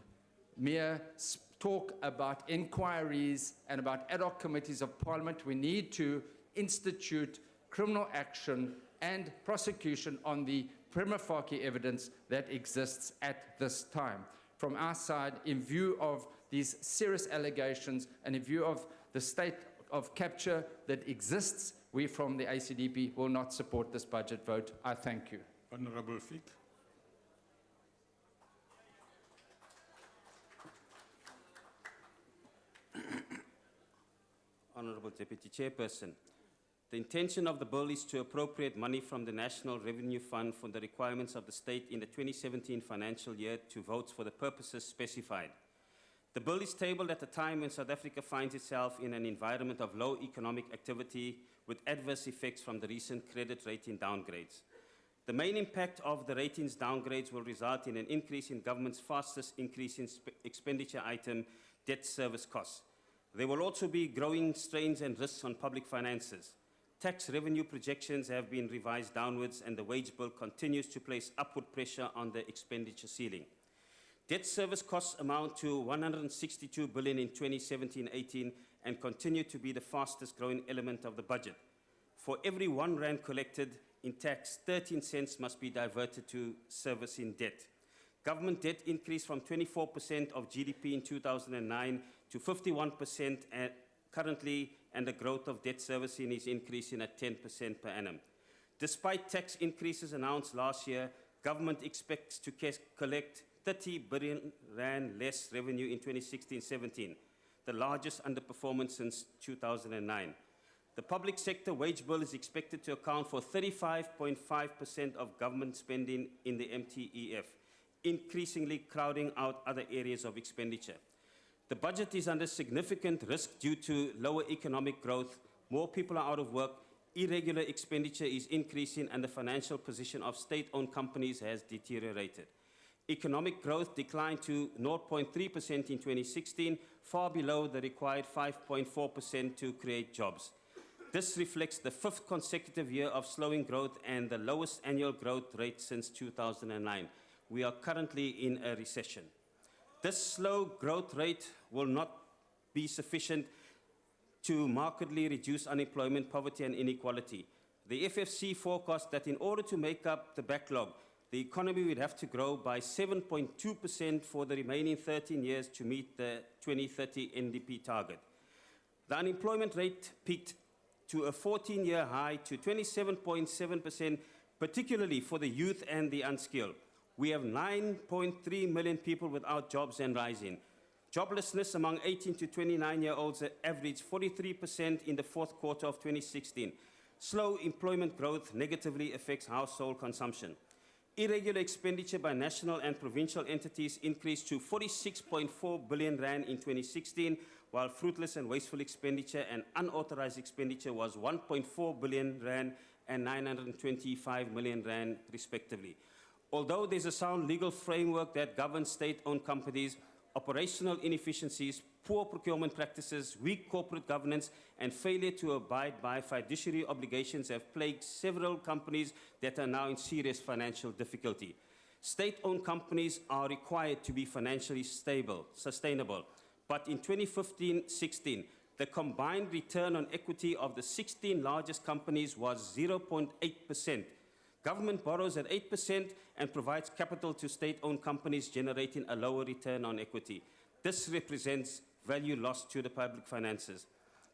mere talk about inquiries and about ad hoc committees of Parliament. We need to institute criminal action and prosecution on the prima facie evidence that exists at this time. From our side, in view of these serious allegations and in view of the state of capture that exists, we from the ACDP will not support this budget vote. I thank you. Honourable Fick. Honourable Deputy Chairperson, the intention of the bill is to appropriate money from the National Revenue Fund for the requirements of the state in the 2017 financial year to votes for the purposes specified. The bill is tabled at a time when South Africa finds itself in an environment of low economic activity with adverse effects from the recent credit rating downgrades. The main impact of the ratings downgrades will result in an increase in government's fastest increase in expenditure item, debt service costs. There will also be growing strains and risks on public finances. Tax revenue projections have been revised downwards, and the wage bill continues to place upward pressure on the expenditure ceiling. Debt service costs amount to 162 billion in 2017-18 and continue to be the fastest growing element of the budget. For every R1 collected in tax, 13 cents must be diverted to servicing debt. Government debt increased from 24% of GDP in 2009 to 51% currently, and the growth of debt servicing is increasing at 10% per annum. Despite tax increases announced last year, government expects to collect 30 billion rand less revenue in 2016-17, the largest underperformance since 2009. The public sector wage bill is expected to account for 35.5% of government spending in the MTEF, increasingly crowding out other areas of expenditure. The budget is under significant risk due to lower economic growth, more people are out of work, irregular expenditure is increasing, and the financial position of state-owned companies has deteriorated. Economic growth declined to 0.3% in 2016, far below the required 5.4% to create jobs. This reflects the 5th consecutive year of slowing growth and the lowest annual growth rate since 2009. We are currently in a recession. This slow growth rate will not be sufficient to markedly reduce unemployment, poverty, and inequality. The FFC forecasts that in order to make up the backlog, the economy would have to grow by 7.2% for the remaining 13 years to meet the 2030 NDP target. The unemployment rate peaked to a 14-year high to 27.7%, particularly for the youth and the unskilled. We have 9.3 million people without jobs and rising. Joblessness among 18 to 29-year-olds averaged 43% in the 4th quarter of 2016. Slow employment growth negatively affects household consumption. Irregular expenditure by national and provincial entities increased to 46.4 billion rand in 2016, while fruitless and wasteful expenditure and unauthorized expenditure was 1.4 billion rand and 925 million rand respectively. Although there's a sound legal framework that governs state-owned companies, operational inefficiencies, poor procurement practices, weak corporate governance, and failure to abide by fiduciary obligations have plagued several companies that are now in serious financial difficulty. State-owned companies are required to be financially sustainable, but in 2015-16, the combined return on equity of the 16 largest companies was 0.8%. Government borrows at 8% and provides capital to state-owned companies, generating a lower return on equity. This represents value lost to the public finances.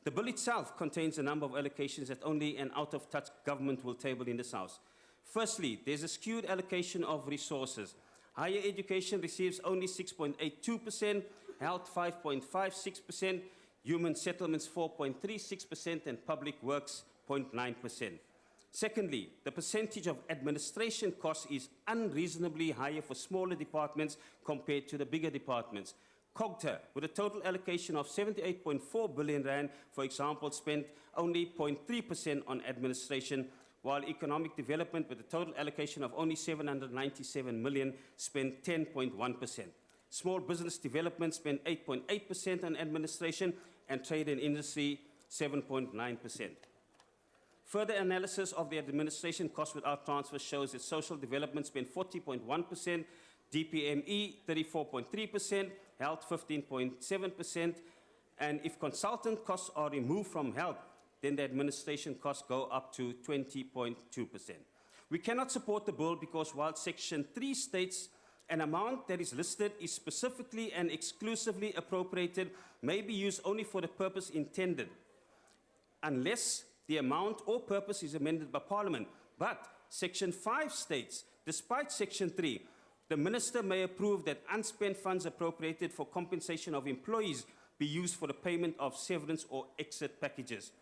The bill itself contains a number of allocations that only an out-of-touch government will table in this House. Firstly, there's a skewed allocation of resources. Higher education receives only 6.82%, health 5.56%, human settlements 4.36%, and public works 0.9%. Secondly, the percentage of administration costs is unreasonably higher for smaller departments compared to the bigger departments. COGTA, with a total allocation of 78.4 billion rand, for example, spent only 0.3% on administration, while economic development, with a total allocation of only 797 million, spent 10.1%. Small business development spent 8.8% on administration, and trade and industry 7.9%. Further analysis of the administration cost without transfer shows that social development spent 40.1%, DPME 34.3%, health 15.7%, and if consultant costs are removed from health, then the administration costs go up to 20.2%. We cannot support the bill because while Section 3 states an amount that is listed is specifically and exclusively appropriated may be used only for the purpose intended, unless the amount or purpose is amended by Parliament. But Section 5 states, despite Section 3, the Minister may approve that unspent funds appropriated for compensation of employees be used for the payment of severance or exit packages.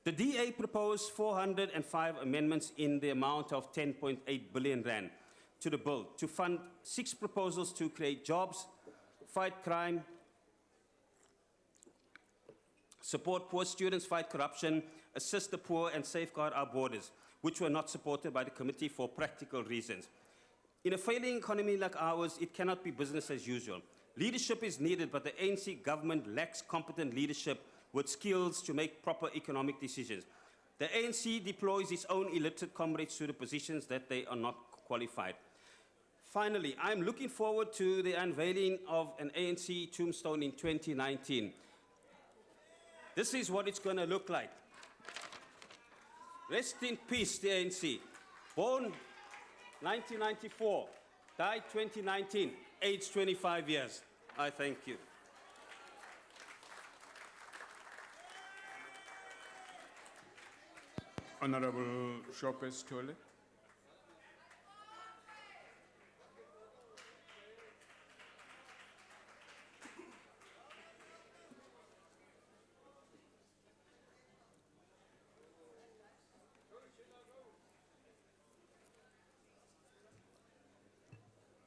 The DA proposed 405 amendments in the amount of 10.8 billion rand to the bill to fund 6 proposals to create jobs, fight crime, support poor students, fight corruption, assist the poor, and safeguard our borders, which were not supported by the committee for practical reasons. In a failing economy like ours, it cannot be business as usual. Leadership is needed, but the ANC government lacks competent leadership with skills to make proper economic decisions. The ANC deploys its own illiterate comrades to the positions that they are not qualified. Finally, I'm looking forward to the unveiling of an ANC tombstone in 2019. This is what it's going to look like. Rest in peace, the ANC. Born 1994, died 2019, aged 25 years. I thank you. Honorable Shopes Tole.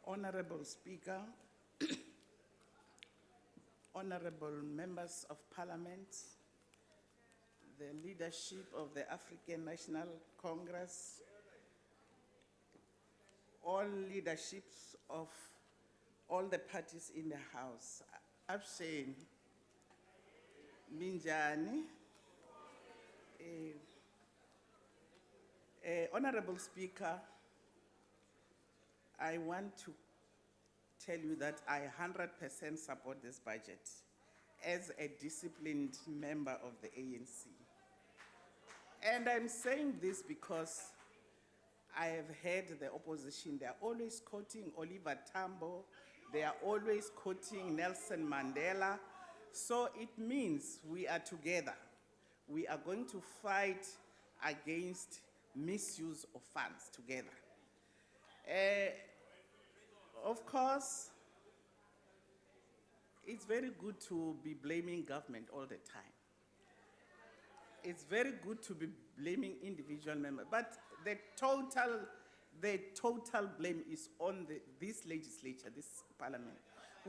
Honorable Speaker, honorable members of Parliament, the leadership of the African National Congress, all leaderships of all the parties in the House, Abstain, Minjani, Honorable Speaker, I want to tell you that I 100% support this budget as a disciplined member of the ANC. And I'm saying this because I have heard the opposition, they are always quoting Oliver Tambo, they are always quoting Nelson Mandela. So it means we are together. We are going to fight against misuse of funds together. Of course, it's very good to be blaming government all the time. It's very good to be blaming individual members, but the total blame is on this legislature, this parliament.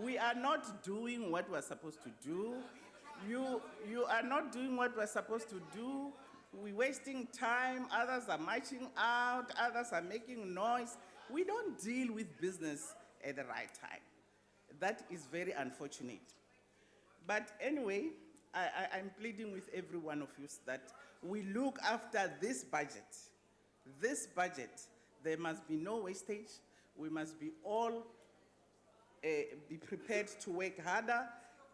We are not doing what we're supposed to do. You are not doing what we're supposed to do. We're wasting time. Others are marching out. Others are making noise. We don't deal with business at the right time. That is very unfortunate. But anyway, I'm pleading with every one of you that we look after this budget. This budget, there must be no wastage. We must be all be prepared to work harder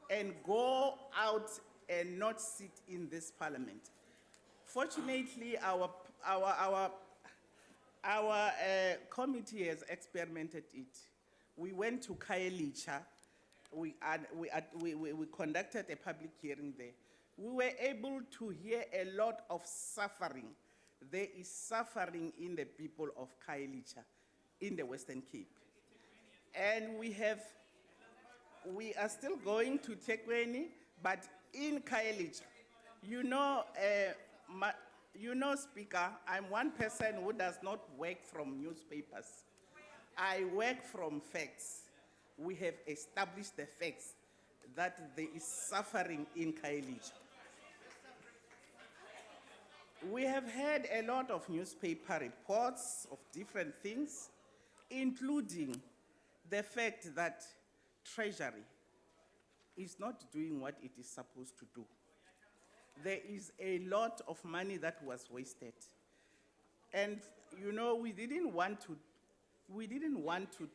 and go out and not sit in this parliament. Fortunately, Our committee has experimented it. We went to Khayelitsha. We conducted a public hearing there. We were able to hear a lot of suffering. There is suffering in the people of Khayelitsha, in the Western Cape. And we are still going to Tekwini, but in Khayelitsha, you know, Speaker, I'm one person who does not work from newspapers. I work from facts. We have established the facts that there is suffering in Khayelitsha. We have had a lot of newspaper reports of different things, including the fact that Treasury is not doing what it is supposed to do. There is a lot of money that was wasted. And, you know, we didn't want to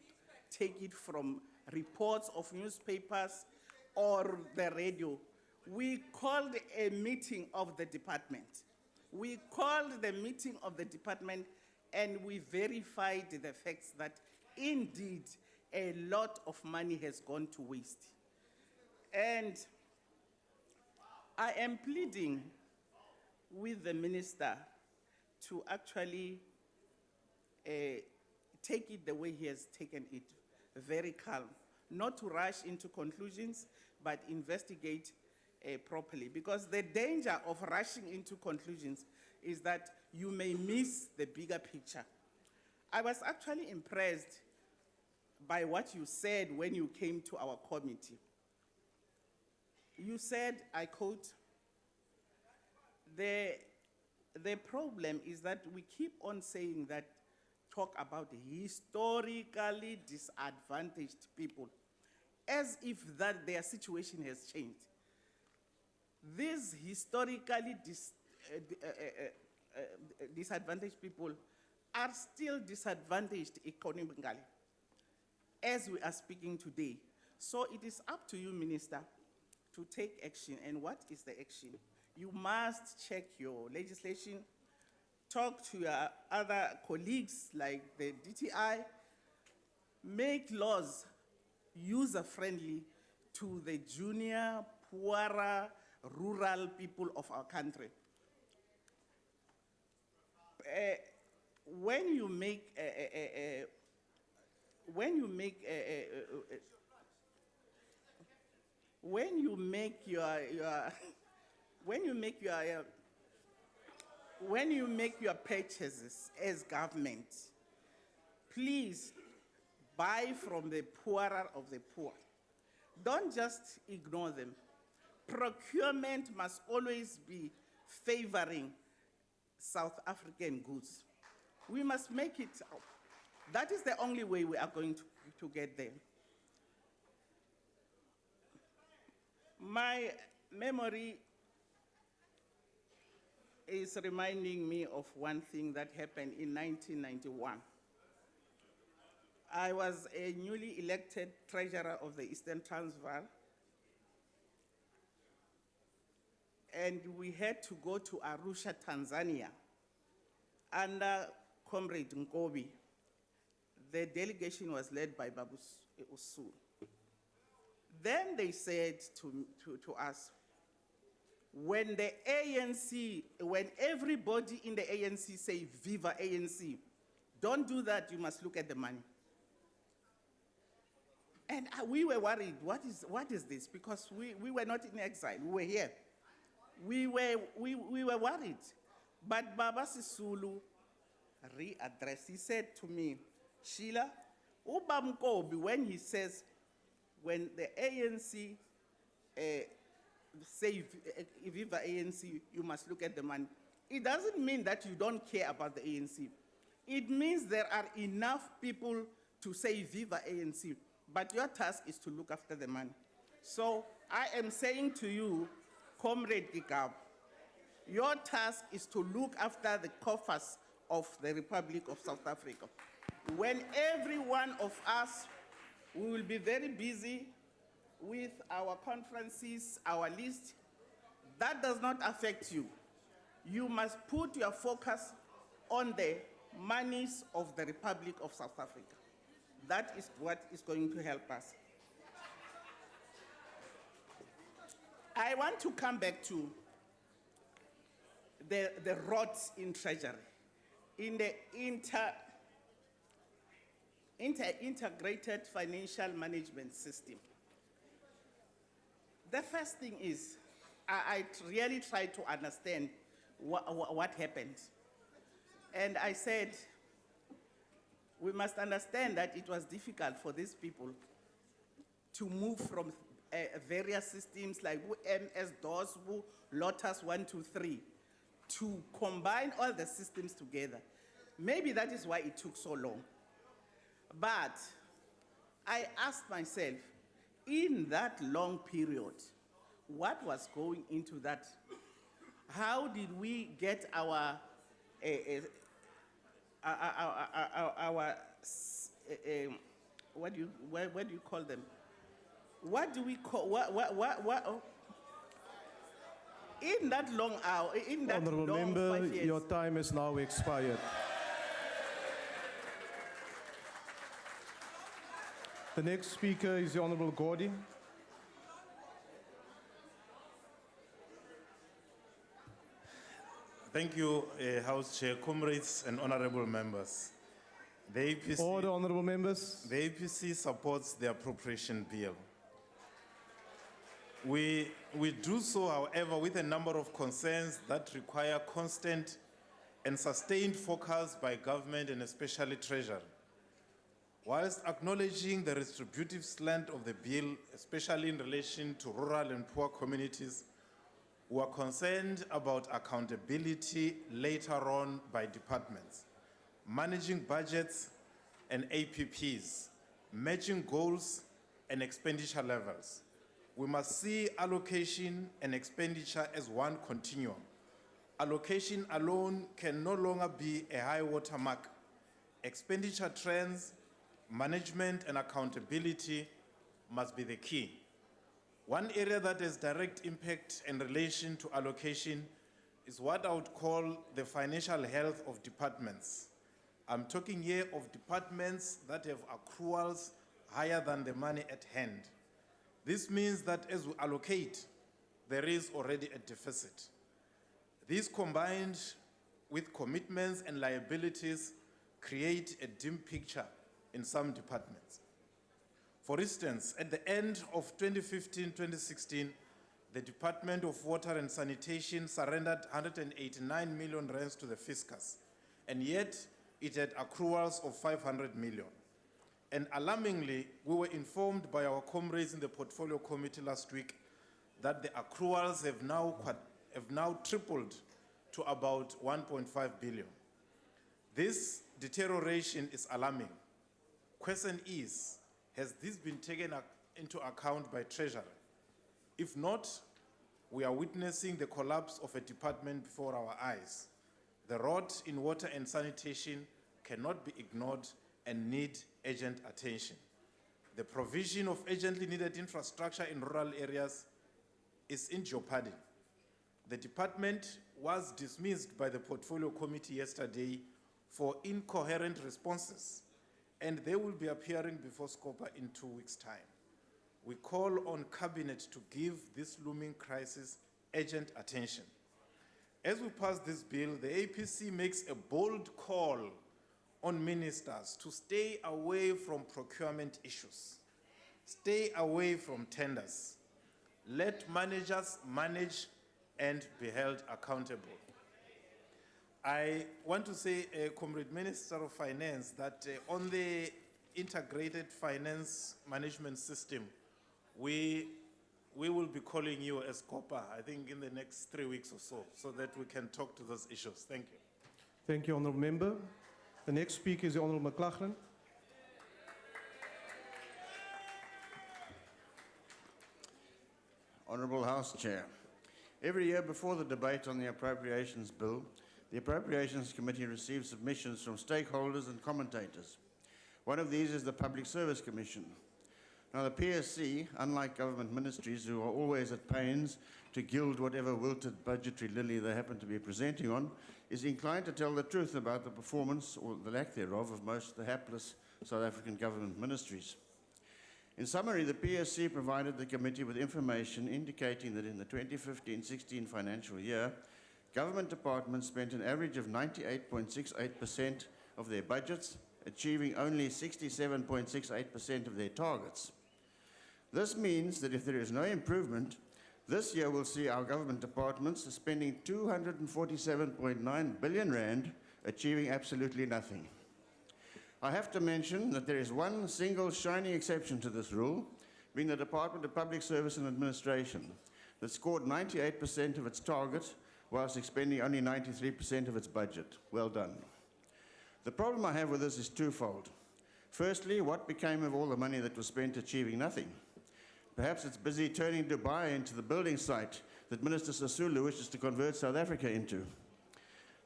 take it from reports of newspapers or the radio. We called a meeting of the department. We called the meeting of the department and we verified the facts that indeed a lot of money has gone to waste. And I am pleading with the minister to actually take it the way he has taken it, very calm, not to rush into conclusions, but investigate properly. Because the danger of rushing into conclusions is that you may miss the bigger picture. I was actually impressed by what you said when you came to our committee. You said, I quote, the problem is that we keep on saying that, talk about historically disadvantaged people, as if that their situation has changed. These historically disadvantaged people are still disadvantaged economically, as we are speaking today. So it is up to you, Minister, to take action. And what is the action? You must check your legislation, talk to your other colleagues like the DTI, make laws user-friendly to the junior, poorer, rural people of our country. When you make your purchases as government, please buy from the poorer of the poor. Don't just ignore them. Procurement must always be favoring South African goods. We must make it up. That is the only way we are going to get there. My memory is reminding me of one thing that happened in 1991. I was a newly elected treasurer of the Eastern Transvaal, and we had to go to Arusha, Tanzania, under Comrade Nkobi. The delegation was led by Babu Usul. Then they said to us, when the ANC, when everybody in the ANC say, Viva ANC, don't do that, you must look at the money. And we were worried, what is this? Because we were not in exile, we were here. We were worried. But Baba Sisulu readdressed, he said to me, Sheila, Ubamkobi, when he says, when the ANC say Viva ANC, you must look at the money. It doesn't mean that you don't care about the ANC. It means there are enough people to say Viva ANC, but your task is to look after the money. So I am saying to you, Comrade Gigab, your task is to look after the coffers of the Republic of South Africa. When every one of us, we will be very busy with our conferences, our list, that does not affect you. You must put your focus on the monies of the Republic of South Africa. That is what is going to help us. I want to come back to the rots in Treasury. In the integrated financial management system. The first thing is, I really tried to understand what happened. And I said, we must understand that it was difficult for these people to move from various systems like MS-DOS, Lotus 1, 2, 3, to combine all the systems together. Maybe that is why it took so long. But I asked myself, in that long period, what was going into that? How did we get our what do you call them? What do we call in that long hour? In that Honourable long Member, 5 years, your time has now expired. The next speaker is the Honourable Gordy. Thank you, House Chair, comrades and honourable members. The APC, Order, honourable members. The APC supports the appropriation bill. We do so, however, with a number of concerns that require constant and sustained focus by government and especially Treasury. Whilst acknowledging the distributive slant of the bill, especially in relation to rural and poor communities, we are concerned about accountability later on by departments, managing budgets and APPs, matching goals and expenditure levels. We must see allocation and expenditure as one continuum. Allocation alone can no longer be a high watermark. Expenditure trends, management and accountability must be the key. One area that has direct impact in relation to allocation is what I would call the financial health of departments. I'm talking here of departments that have accruals higher than the money at hand. This means that as we allocate, there is already a deficit. This combined with commitments and liabilities create a dim picture in some departments. For instance, at the end of 2015-2016, the Department of Water and Sanitation surrendered 189 million rands to the fiscus, and yet it had accruals of 500 million. And alarmingly, we were informed by our comrades in the Portfolio Committee last week that the accruals have now tripled to about 1.5 billion. This deterioration is alarming. Question is, has this been taken into account by Treasury? If not, we are witnessing the collapse of a department before our eyes. The rot in water and sanitation cannot be ignored and need urgent attention. The provision of urgently needed infrastructure in rural areas is in jeopardy. The department was dismissed by the Portfolio Committee yesterday for incoherent responses, and they will be appearing before SCOPA in 2 weeks' time. We call on Cabinet to give this looming crisis urgent attention. As we pass this bill, the APC makes a bold call on ministers to stay away from procurement issues, stay away from tenders. Let managers manage and be held accountable. I want to say, Comrade Minister of Finance, that on the integrated finance management system, we will be calling you as COPA, I think in the next 3 weeks or so that we can talk to those issues. Thank you. Thank you, Honourable Member. The next speaker is the Honourable McLachlan. Honourable House Chair, every year before the debate on the Appropriations Bill, the Appropriations Committee receives submissions from stakeholders and commentators. One of these is the Public Service Commission. Now, the PSC, unlike government ministries who are always at pains to gild whatever wilted budgetary lily they happen to be presenting on, is inclined to tell the truth about the performance, or the lack thereof, of most of the hapless South African government ministries. In summary, the PSC provided the committee with information indicating that in the 2015-16 financial year, government departments spent an average of 98.68% of their budgets, achieving only 67.68% of their targets. This means that if there is no improvement, this year we'll see our government departments spending 247.9 billion rand, achieving absolutely nothing. I have to mention that there is one single shining exception to this rule, being the Department of Public Service and Administration, that scored 98% of its target whilst expending only 93% of its budget. Well done. The problem I have with this is twofold. Firstly, what became of all the money that was spent achieving nothing? Perhaps it's busy turning Dubai into the building site that Minister Sisulu wishes to convert South Africa into.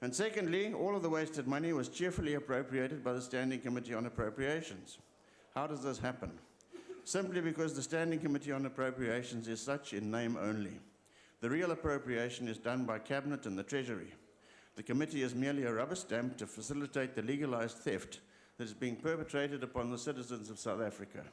And secondly, all of the wasted money was cheerfully appropriated by the Standing Committee on Appropriations. How does this happen? Simply because the Standing Committee on Appropriations is such in name only. The real appropriation is done by Cabinet and the Treasury. The committee is merely a rubber stamp to facilitate the legalized theft that is being perpetrated upon the citizens of South Africa.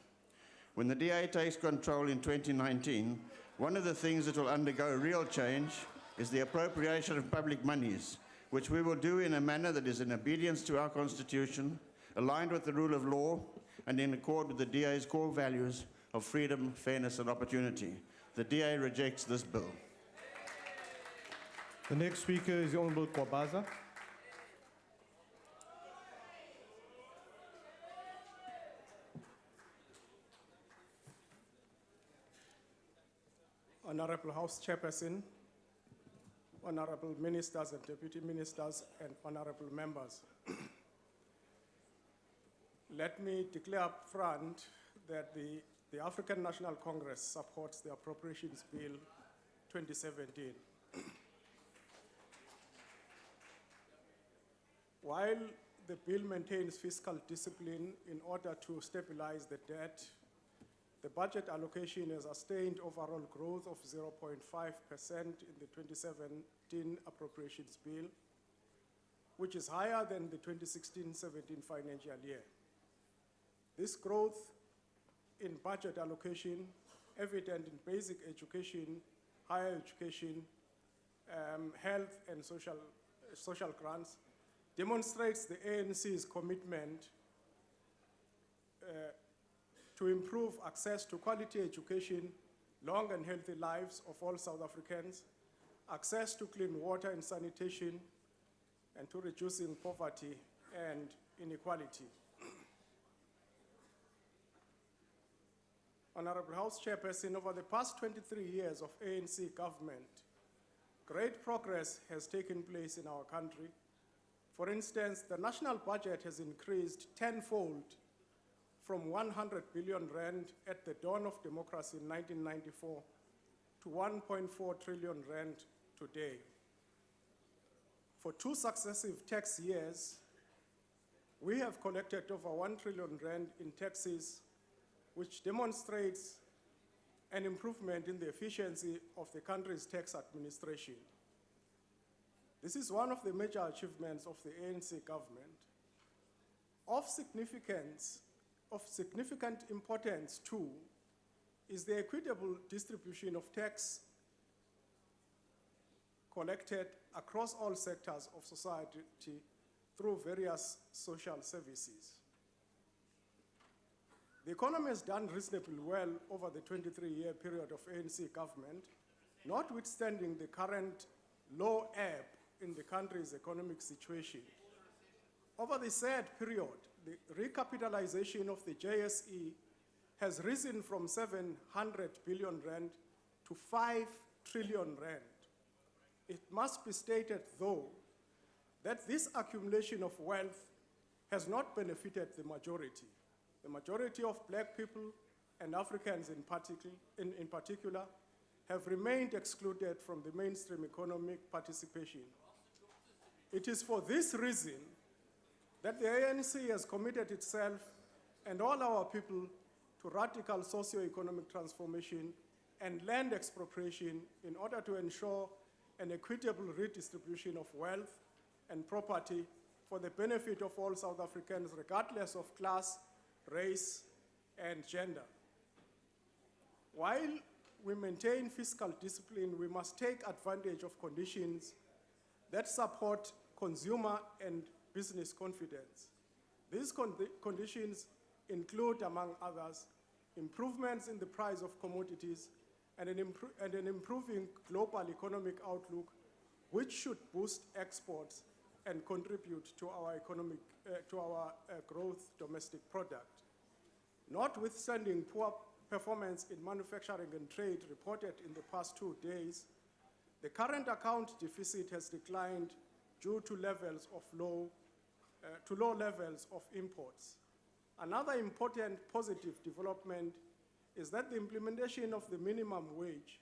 When the DA takes control in 2019, one of the things that will undergo real change is the appropriation of public monies, which we will do in a manner that is in obedience to our Constitution, aligned with the rule of law, and in accord with the DA's core values of freedom, fairness, and opportunity. The DA rejects this bill. The next speaker is the Honourable Kwabaza. Honourable House Chairperson, Honourable Ministers and Deputy Ministers, and Honourable Members. Let me declare up front that the African National Congress supports the Appropriations Bill 2017. While the bill maintains fiscal discipline in order to stabilize the debt, the budget allocation has sustained overall growth of 0.5% in the 2017 Appropriations Bill, which is higher than the 2016-17 financial year. This growth in budget allocation, evident in basic education, higher education, health and social grants, demonstrates the ANC's commitment to improve access to quality education, long and healthy lives of all South Africans, access to clean water and sanitation, and to reducing poverty and inequality. Honourable House Chairperson, over the past 23 years of ANC government, great progress has taken place in our country. For instance, the national budget has increased tenfold from 100 billion rand at the dawn of democracy in 1994 to 1.4 trillion rand today. For 2 successive tax years, we have collected over 1 trillion rand in taxes, which demonstrates an improvement in the efficiency of the country's tax administration. This is one of the major achievements of the ANC government. Of significant importance, too, is the equitable distribution of tax collected across all sectors of society through various social services. The economy has done reasonably well over the 23-year period of ANC government, notwithstanding the current low ebb in the country's economic situation. Over the said period, the recapitalization of the JSE has risen from 700 billion rand to 5 trillion rand. It must be stated, though, that this accumulation of wealth has not benefited the majority. The majority of black people and Africans in particular have remained excluded from the mainstream economic participation. It is for this reason that the ANC has committed itself and all our people to radical socio-economic transformation and land expropriation in order to ensure an equitable redistribution of wealth and property for the benefit of all South Africans, regardless of class, race, and gender. While we maintain fiscal discipline, we must take advantage of conditions that support consumer and business confidence. These conditions include, among others, improvements in the price of commodities and an improving global economic outlook, which should boost exports and contribute to our growth domestic product. Notwithstanding poor performance in manufacturing and trade reported in the past 2 days, the current account deficit has declined due to low levels of imports. Another important positive development is that the implementation of the minimum wage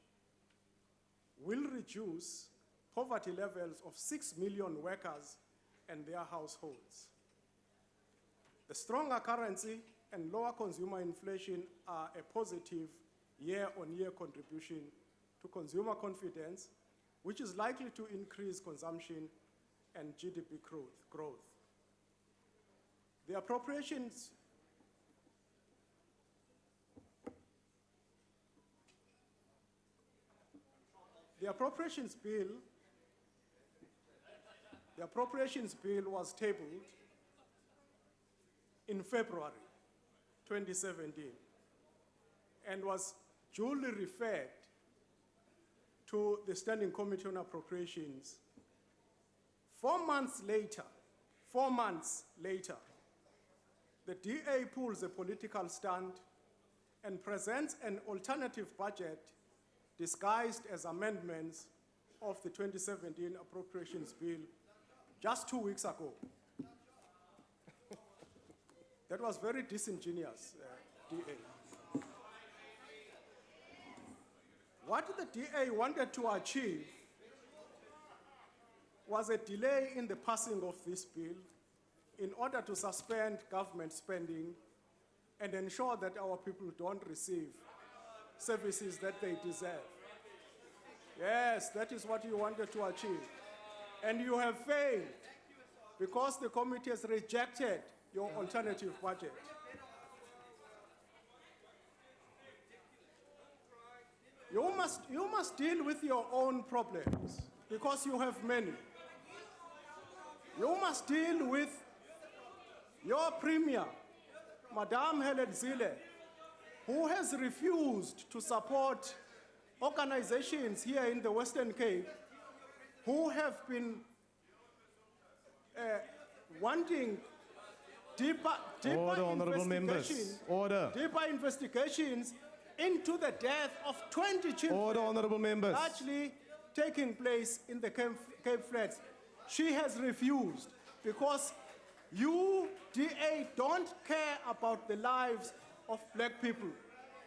will reduce poverty levels of 6 million workers and their households. The stronger currency and lower consumer inflation are a positive year-on-year contribution to consumer confidence, which is likely to increase consumption and GDP growth. The appropriations bill was tabled in February 2017 and was duly referred to the Standing Committee on Appropriations. 4 months later, the DA pulls a political stunt and presents an alternative budget disguised as amendments of the 2017 Appropriations Bill just 2 weeks ago. That was very disingenuous, DA. What the DA wanted to achieve was a delay in the passing of this bill in order to suspend government spending and ensure that our people don't receive services that they deserve. Yes, that is what you wanted to achieve. And you have failed because the committee has rejected your alternative budget. You must deal with your own problems because you have many. You must deal with your premier, Madame Helen Zille, who has refused to support organizations here in the Western Cape who have been wanting deeper investigations into the death of 20 children largely taking place in the Cape Flats. She has refused because you, DA, don't care about the lives of black people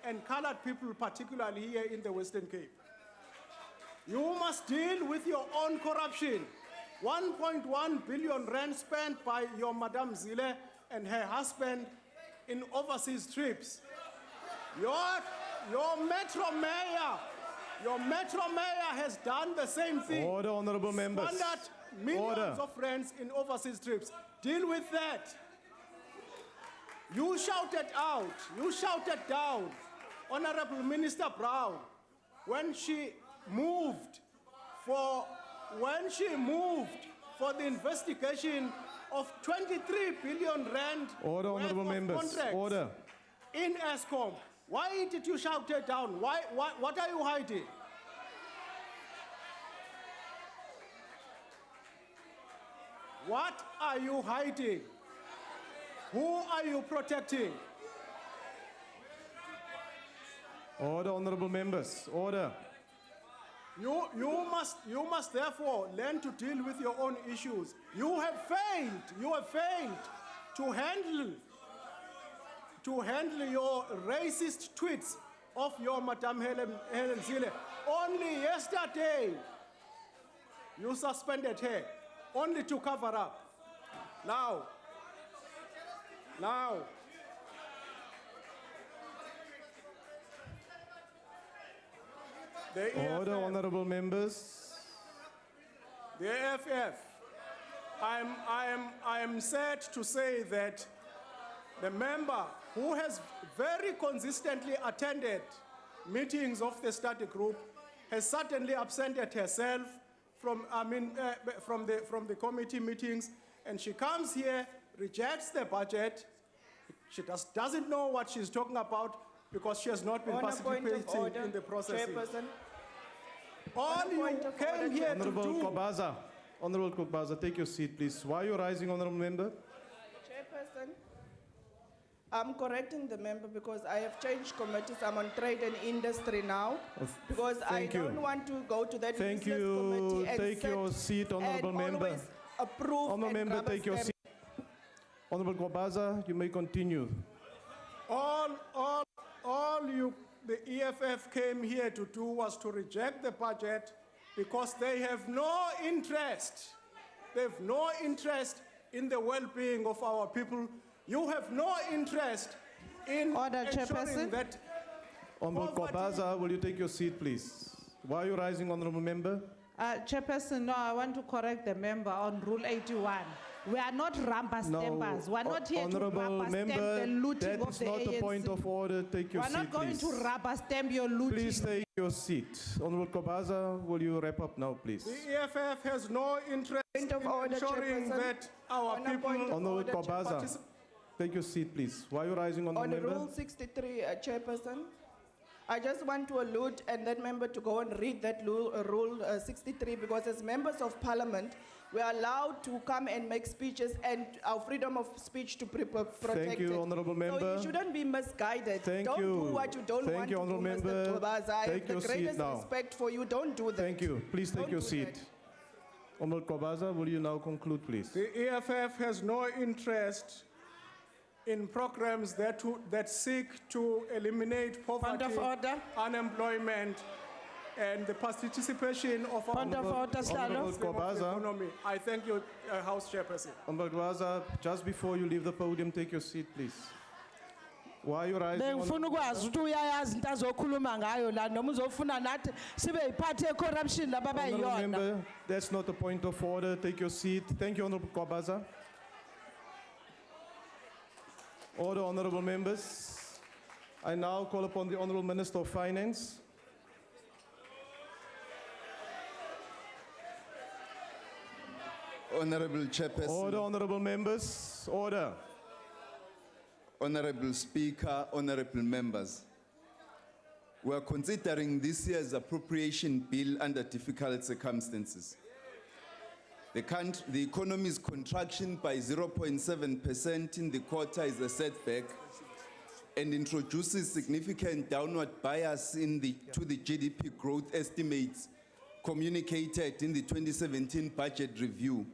and colored people, particularly here in the Western Cape. You must deal with your own corruption. 1.1 billion rand spent by your Madame Zille and her husband in overseas trips. Your Metro Mayor has done the same thing. Order, honorable members. Squandered millions of rands in overseas trips. Deal with that. You shouted down Honorable Minister Brown when she moved for the investigation of 23 billion rand Order, honorable members. contracts Order. in ESCOM. Why did you shout it down? What are you hiding? What are you hiding? Who are you protecting? Order, honorable members. Order. You must therefore learn to deal with your own issues. You have failed to handle your racist tweets of your Madame Helen Zille. Only yesterday you suspended her, only to cover up. Now, The Order, EFF, honorable members. the AFF, I am sad to say that the member who has very consistently attended meetings of the study group has certainly absented herself from the committee meetings, and she comes here, rejects the budget. She doesn't know what she's talking about because she has not been On a point of participating order, in the processing. Chairperson. All you came here to Honorable do. Kobaza. Honorable Kobaza, take your seat, please. Why are you rising, honorable member? Chairperson, I'm correcting the member because I have changed committees. I'm on trade and industry now. Because I thank you. don't want to go to that Thank useless you. committee and Take sit your seat, honorable and member. always approve Honorable and member, rubber take your stamp. seat. Honorable Kobaza, you may continue. The EFF came here to do was to reject the budget because they have no interest. They have no interest in the well-being of our people. You have no interest in ensuring that Honorable Kobaza, will you take your seat, please? Why are you rising, honorable member? Chairperson, no, I want to correct the member on Rule 81. We are not rubber stampers. We are not here to honorable rubber stamp member, the looting that of is the not ANC. a point of order. Take your We are seat, not going please. to rubber stamp your looting. Please take your seat. Honorable Kobaza, will you wrap up now, please? the EFF has no interest in ensuring Chairperson. that our On a people point of Honorable order, Kobaza, take your seat, please. Why are you rising, honorable On member? Rule 63, Chairperson, I just want to allude and that member to go and read that Rule 63 because as members of parliament, we are allowed to come and make speeches and our freedom of speech to be protected. Thank you, honorable member. So you shouldn't be misguided. Thank don't you. do what you don't Thank want you, to do, honorable Mr. member. Tobaza. I Take have your the seat greatest now. respect for you. Don't do that. Thank you. Please take Don't your do seat. that. Honorable Kobaza, will you now conclude, please? The EFF has no interest in programs that seek to eliminate poverty, unemployment, and the participation of our Honorable Kobaza. economy. I thank you, House Chairperson. Honorable Kobaza, just before you leave the podium, take your seat, please. Why are you rising? Bengifuna ukwazi ukuthi uyayazi into azokhuluma ngayo la noma uzofuna nathi sibe yiphathi ye-corruption laba Honorable bayiyona. member, that's not a point of order. Take your seat. Thank you, Honorable Kobaza. Order, honorable members. I now call upon the Honorable Minister of Finance. Honorable Chairperson. Order, honorable members. Order. Honorable Speaker, honorable members. We are considering this year's appropriation bill under difficult circumstances. The economy's contraction by 0.7% in the quarter is a setback and introduces significant downward bias to the GDP growth estimates communicated in the 2017 budget review,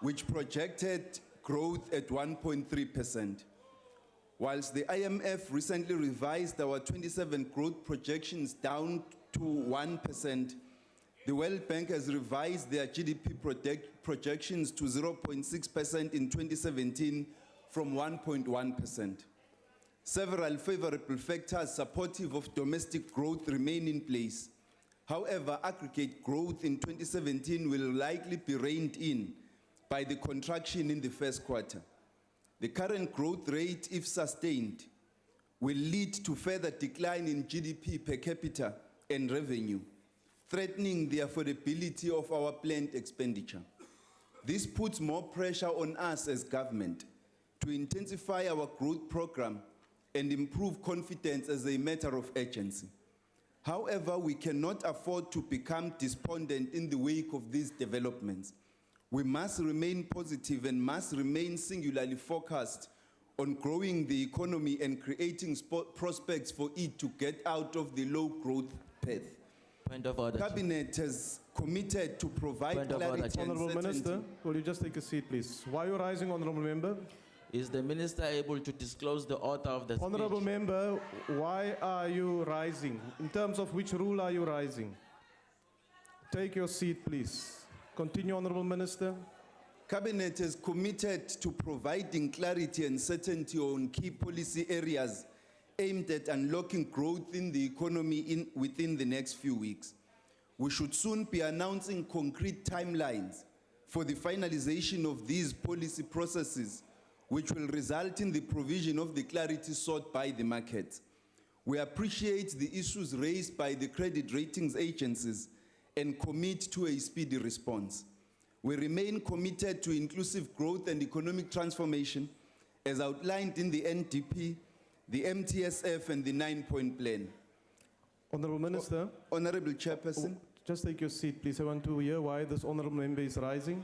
which projected growth at 1.3%. Whilst the IMF recently revised our 27 growth projections down to 1%, the World Bank has revised their GDP projections to 0.6% in 2017 from 1.1%. Several favorable factors supportive of domestic growth remain in place. However, aggregate growth in 2017 will likely be reined in by the contraction in the first quarter. The current growth rate, if sustained, will lead to further decline in GDP per capita and revenue, threatening the affordability of our planned expenditure. This puts more pressure on us as government to intensify our growth program and improve confidence as a matter of urgency. However, we cannot afford to become despondent in the wake of these developments. We must remain positive and must remain singularly focused on growing the economy and creating prospects for it to get out of the low growth path. Point of order. Cabinet has committed to provide clarity and Honorable certainty. Minister, will you just take a seat, please? Why are you rising, honorable member? Is the minister able to disclose the author of the Honorable speech? member, why are you rising? In terms of which rule are you rising? Take your seat, please. Continue, honorable minister. Cabinet is committed to providing clarity and certainty on key policy areas aimed at unlocking growth in the economy within the next few weeks. We should soon be announcing concrete timelines for the finalization of these policy processes, which will result in the provision of the clarity sought by the market. We appreciate the issues raised by the credit ratings agencies and commit to a speedy response. We remain committed to inclusive growth and economic transformation as outlined in the NDP, the MTSF, and the 9-point plan. Honourable Minister. Honourable Chairperson. Just take your seat, please. I want to hear why this honourable member is rising.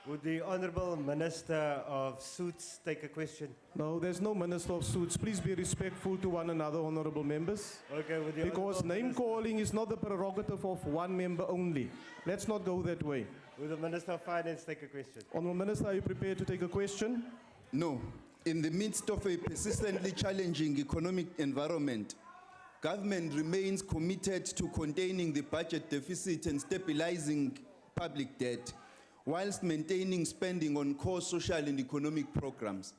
Would the Honourable Minister of Suits take a question? No, there's no Minister of Suits. Please be respectful to one another, honourable members. Okay, with the Because name calling is not the prerogative of one member only. Let's not go that way. Will the Minister of Finance take a question? Honourable Minister, are you prepared to take a question? No. In the midst of a persistently challenging economic environment, government remains committed to containing the budget deficit and stabilizing public debt, whilst maintaining spending on core social and economic programs.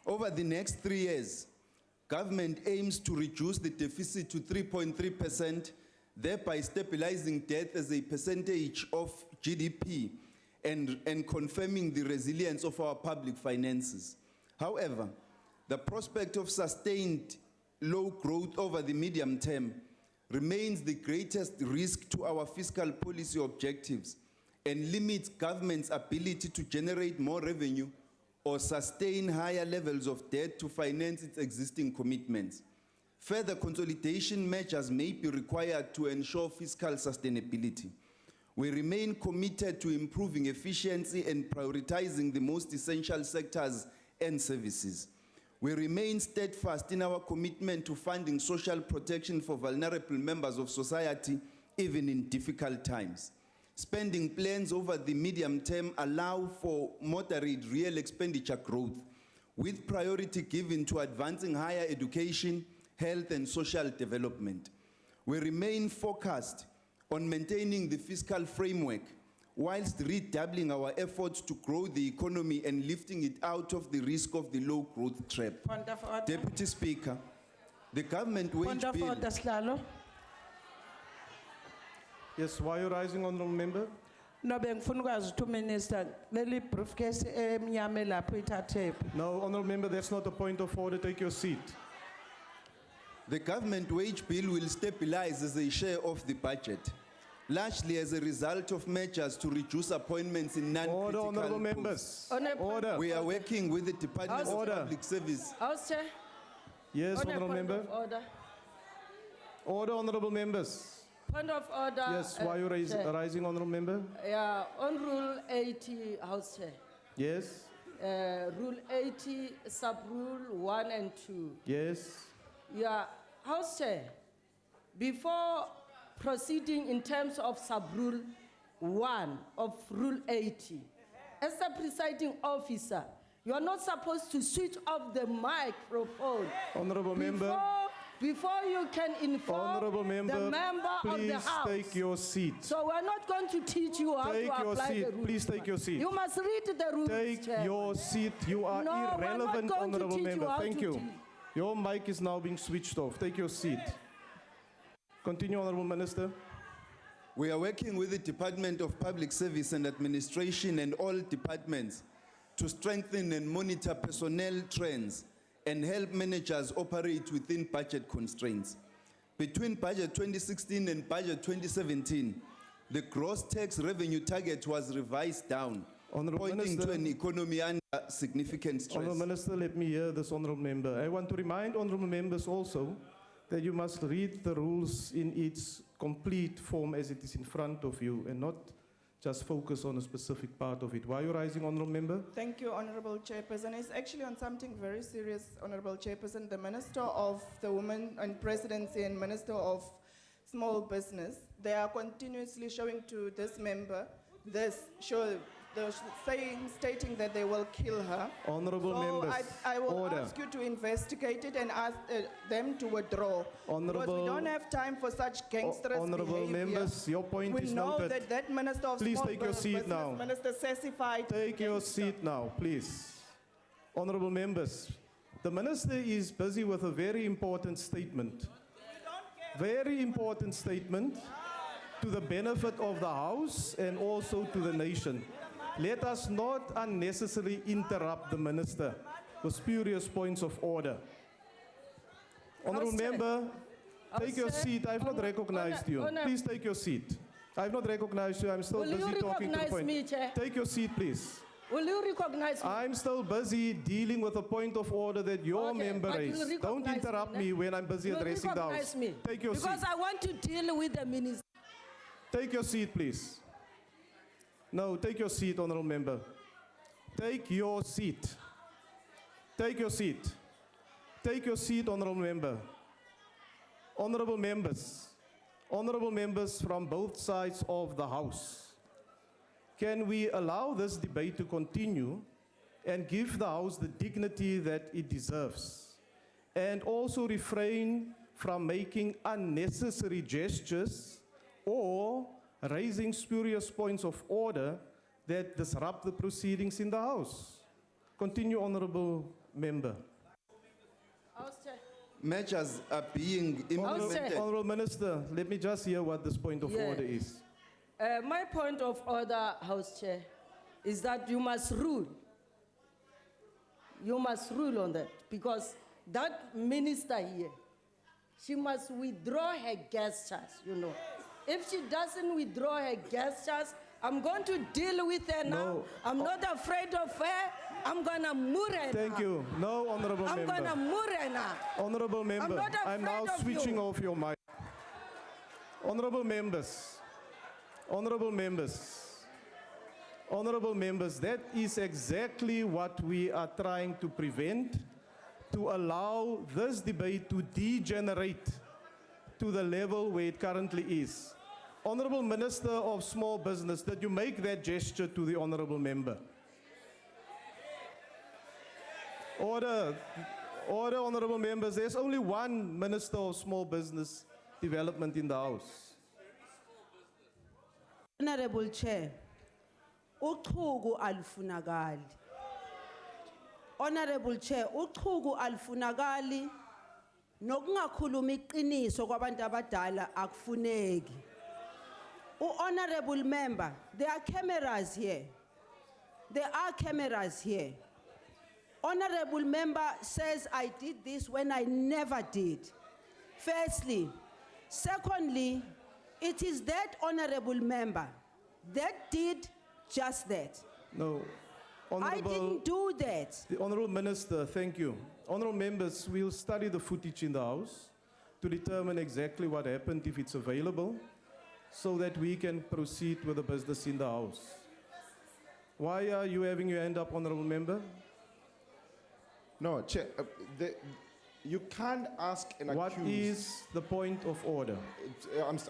Over the next 3 years, government aims to reduce the deficit to 3.3%, thereby stabilizing debt as a percentage of GDP and confirming the resilience of our public finances. However, the prospect of sustained low growth over the medium term remains the greatest risk to our fiscal policy objectives and limits government's ability to generate more revenue or sustain higher levels of debt to finance its existing commitments. Further consolidation measures may be required to ensure fiscal sustainability. We remain committed to improving efficiency and prioritizing the most essential sectors and services. We remain steadfast in our commitment to funding social protection for vulnerable members of society, even in difficult times. Spending plans over the medium term allow for moderate real expenditure growth, with priority given to advancing higher education, health, and social development. We remain focused on maintaining the fiscal framework, whilst redoubling our efforts to grow the economy and lifting it out of the risk of the low growth trap. Deputy Speaker, the government wage bill. Yes, why are you rising, honourable member? No, bengifuna ukwazi ukuthi uminister leli briefcase emnyama lapho ithathe. No, honourable member, that's not a point of order. Take your seat. The government wage bill will stabilize as a share of the budget, largely as a result of measures to reduce appointments in non-critical Order, honourable posts. members. Order. We are working with the Department of Public Service. House Chair. Yes, On a honourable point member. of order. Order, honourable members. Point of order. Yes, why are you Chair. rising, honourable member? Yeah, on Rule 80, House Chair. Yes, Rule 80, sub-rule 1 and 2. yes. Yeah, House Chair, before proceeding in terms of sub-rule 1 of Rule 80, as a presiding officer, you are not supposed to switch off the microphone. Honourable member. Before you can inform Honourable member, the member of the please House. take your seat. So we're not going to teach you how Take to your apply seat. the rules. Please take your seat. You must read the rules, Take Chair. your seat. You are No, we're not irrelevant, going to honourable teach you member. how Thank to you. teach. Your mic is now being switched off. Take your seat. Continue, honourable minister. We are working with the Department of Public Service and Administration and all departments to strengthen and monitor personnel trends and help managers operate within budget constraints. Between budget 2016 and budget 2017, the gross tax revenue target was revised down, pointing to an economy under significant stress. Honourable Minister, let me hear this honourable member. I want to remind honourable members also that you must read the rules in its complete form as it is in front of you and not just focus on a specific part of it. Why are you rising, honourable member? Thank you, Honourable Chairperson. It's actually on something very serious, Honourable Chairperson. The Minister of the Women and Presidency and Minister of Small Business, they are continuously showing to this member stating that they will kill her. Honourable members, I will order. ask you to investigate it and ask them to withdraw. Because Honourable- we don't have time for such gangsterous Honourable behavior. members, your point we is know noted. that Minister of Please Small take your seat Business, now. Minister Sassified. Take your seat now, please. Honourable members, The minister is busy with a very important statement. Very important statement to the benefit of the House and also to the nation. Let us not unnecessarily interrupt the minister with spurious points of order. Honourable member, take your seat. I have not recognized you. Please take your seat. I have not recognized you. I'm still Will you busy talking to the recognize point. me, Chair? Take your seat, please. Will you recognize me? I'm still busy dealing with a point of order that your member but you'll raised. Don't recognize interrupt me, me when I'm busy You'll addressing the recognize House. me. Take your Because seat. I want to deal with the minister. Take your seat, please. No, take your seat, honourable member. Take your seat. Take your seat. Take your seat, honourable member. Honourable members from both sides of the House, can we allow this debate to continue and give the House the dignity that it deserves, and also refrain from making unnecessary gestures or raising spurious points of order that disrupt the proceedings in the House? Continue, honourable member. Measures are being implemented. Honourable Minister, let me just hear what this point of Yeah. order is. My point of order, House Chair, is that you must rule. You must rule on that, because that minister here, she must withdraw her gestures, you know. If she doesn't withdraw her gestures, I'm going to deal with her now. No. I'm not afraid of her. I'm gonna murder her. Thank you. No, honourable I'm member. gonna murder her now. Honourable member, not I'm now afraid of switching you. off your mic. Honourable members, honourable members, honourable members, that is exactly what we are trying to prevent, to allow this debate to degenerate to the level where it currently is. Honourable Minister of Small Business, did you make that gesture to the honourable member? Order. Order, honourable members. There's only one Minister of Small Business Development in the House. Honorable Chair, uchugu alifunakali. Honorable Chair, uchugu alifunakali nokungakhuluma iqiniso kwabantu abadala akufuneki. Honorable member, there are cameras here. There are cameras here. Honorable member says I did this when I never did. Firstly. Secondly, it is that honorable member that did just that. No. I didn't do that. The Honourable Minister, thank you. Honourable members, we'll study the footage in the House to determine exactly what happened, if it's available, so that we can proceed with the business in the House. Why are you having your hand up, Honourable Member? No, Chair, you can't ask an accused. What is the point of order?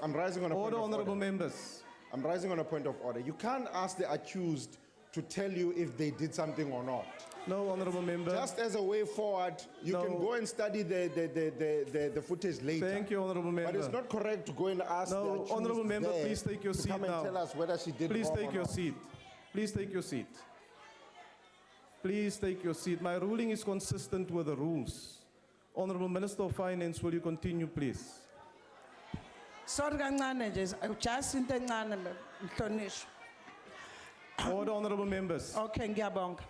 I'm rising on a point of order. Honourable members. I'm rising on a point of order. You can't ask the accused to tell you if they did something or not. No, honourable member. Just as a way forward, you can go and study the footage later. Thank you, honourable member. But it's not correct to go and ask the accused honourable member, there please take your to seat come now. and tell us whether she did Please wrong take or your not. seat. Please take your seat. Please take your seat. My ruling is consistent with the rules. Honourable Minister of Finance, will you continue, please? Sorry kancane nje, just into encane mhlonishwa. Order, honourable members. Okay, ngiyabonga.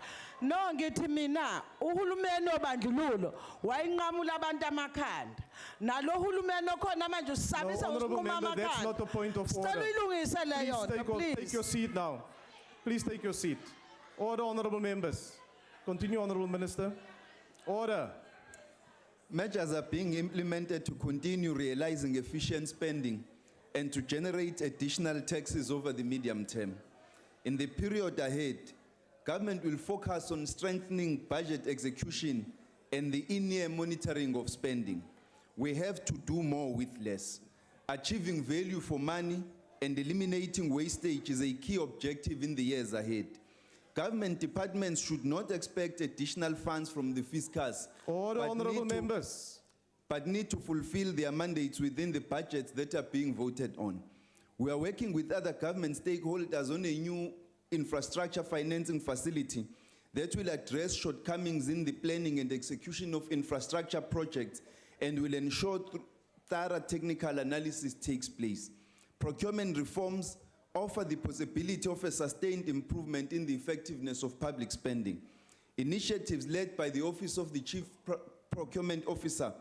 No, ngithi mina uhulumeni obandlululo wayinqamula abantu amakhanda. Nalo uhulumeni okhona manje usabisa No, honourable ukunquma member, that's amakhanda. not the point of order. Sicela uyilungise leyo nto, Take please. your seat now. Please take your seat. Order, honourable members. Continue, honourable minister. Order. Measures are being implemented to continue realizing efficient spending and to generate additional taxes over the medium term. In the period ahead, government will focus on strengthening budget execution and the in-year monitoring of spending. We have to do more with less. Achieving value for money and eliminating wastage is a key objective in the years ahead. Government departments should not expect additional funds from the fiscus. Order, honourable members. But need to fulfill their mandates within the budgets that are being voted on. We are working with other government stakeholders on a new infrastructure financing facility that will address shortcomings in the planning and execution of infrastructure projects and will ensure thorough technical analysis takes place. Procurement reforms offer the possibility of a sustained improvement in the effectiveness of public spending. Initiatives led by the Office of the Chief Procurement Officer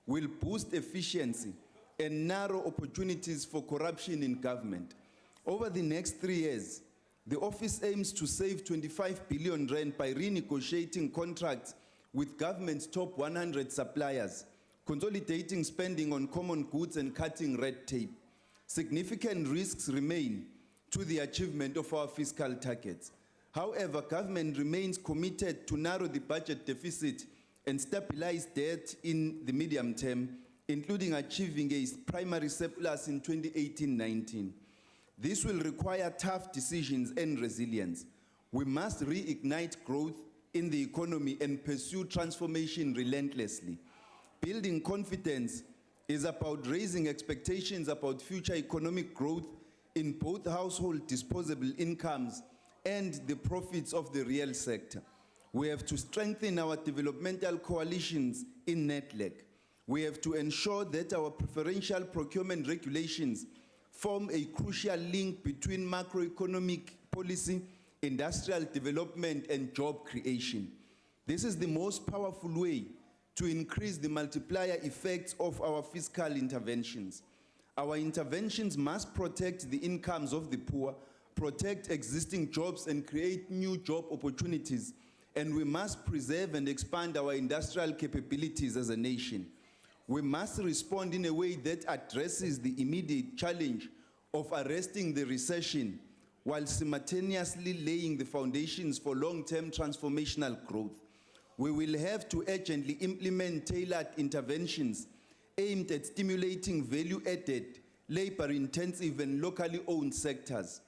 will boost efficiency and narrow opportunities for corruption in government. Over the next 3 years, the office aims to save 25 billion rand by renegotiating contracts with government's top 100 suppliers, consolidating spending on common goods and cutting red tape. Significant risks remain to the achievement of our fiscal targets. However, government remains committed to narrow the budget deficit and stabilize debt in the medium term, including achieving a primary surplus in 2018-19. This will require tough decisions and resilience. We must reignite growth in the economy and pursue transformation relentlessly. Building confidence is about raising expectations about future economic growth in both household disposable incomes and the profits of the real sector. We have to strengthen our developmental coalitions in NETLEC. We have to ensure that our preferential procurement regulations form a crucial link between macroeconomic policy, industrial development, and job creation. This is the most powerful way to increase the multiplier effects of our fiscal interventions. Our interventions must protect the incomes of the poor, protect existing jobs, and create new job opportunities, and we must preserve and expand our industrial capabilities as a nation. We must respond in a way that addresses the immediate challenge of arresting the recession while simultaneously laying the foundations for long-term transformational growth. We will have to urgently implement tailored interventions aimed at stimulating value-added, labor-intensive, and locally owned sectors.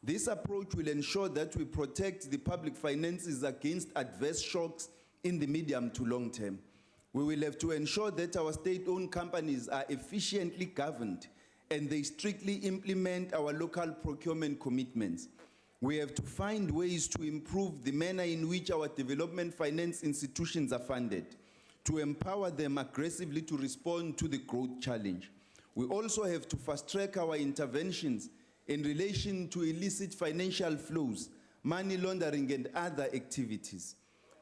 This approach will ensure that we protect the public finances against adverse shocks in the medium to long term. We will have to ensure that our state-owned companies are efficiently governed and they strictly implement our local procurement commitments. We have to find ways to improve the manner in which our development finance institutions are funded, to empower them aggressively to respond to the growth challenge. We also have to fast-track our interventions in relation to illicit financial flows, money laundering, and other activities.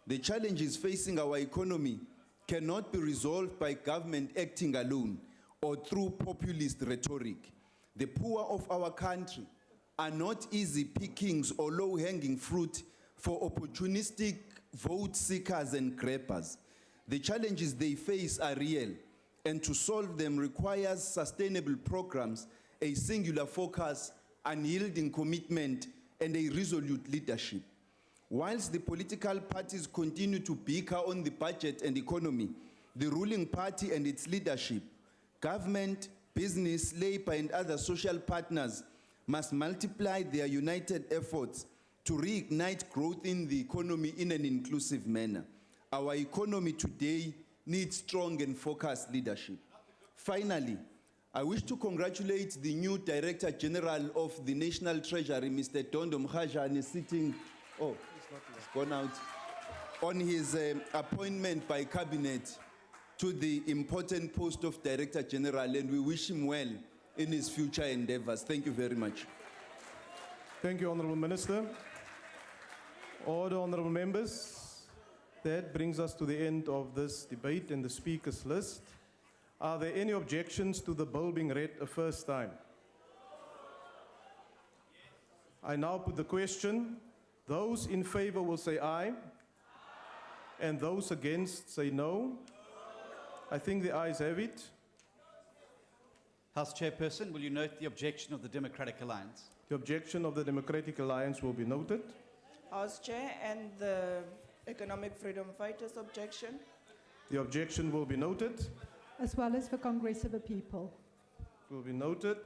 The challenges facing our economy cannot be resolved by government acting alone or through populist rhetoric. The poor of our country are not easy pickings or low-hanging fruit for opportunistic vote seekers and grabbers. The challenges they face are real, and to solve them requires sustainable programs, a singular focus, unyielding commitment, and a resolute leadership. Whilst the political parties continue to bicker on the budget and economy, the ruling party and its leadership, government, business, labor, and other social partners must multiply their united efforts to reignite growth in the economy in an inclusive manner. Our economy today needs strong and focused leadership. Finally, I wish to congratulate the new Director General of the National Treasury, Mr. Dondo Mkhajane, sitting, he's gone out, on his appointment by Cabinet to the important post of Director General, and we wish him well in his future endeavors. Thank you very much. Thank you, Honorable Minister. All the honorable members, that brings us to the end of this debate and the speakers list. Are there any objections to the bill being read a first time? I now put the question. Those in favor will say aye, and those against say no. I think the ayes have it. House Chairperson, will you note the objection of the Democratic Alliance? The objection of the Democratic Alliance will be noted. House Chair, and the Economic Freedom Fighters objection. The objection will be noted. As well as the Congress of the People. Will be noted.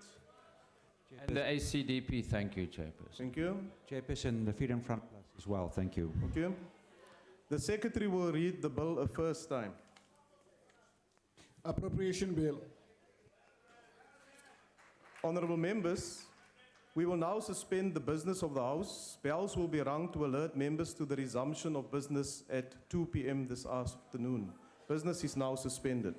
And the ACDP, thank you, Chairperson. Thank you. Chairperson, the Freedom Front Plus as well, thank you. Thank you. The Secretary will read the bill a first time. Appropriation Bill. Honorable members, We will now suspend the business of the House. Bells will be rung to alert members to the resumption of business at 2 p.m. this afternoon. Business is now suspended.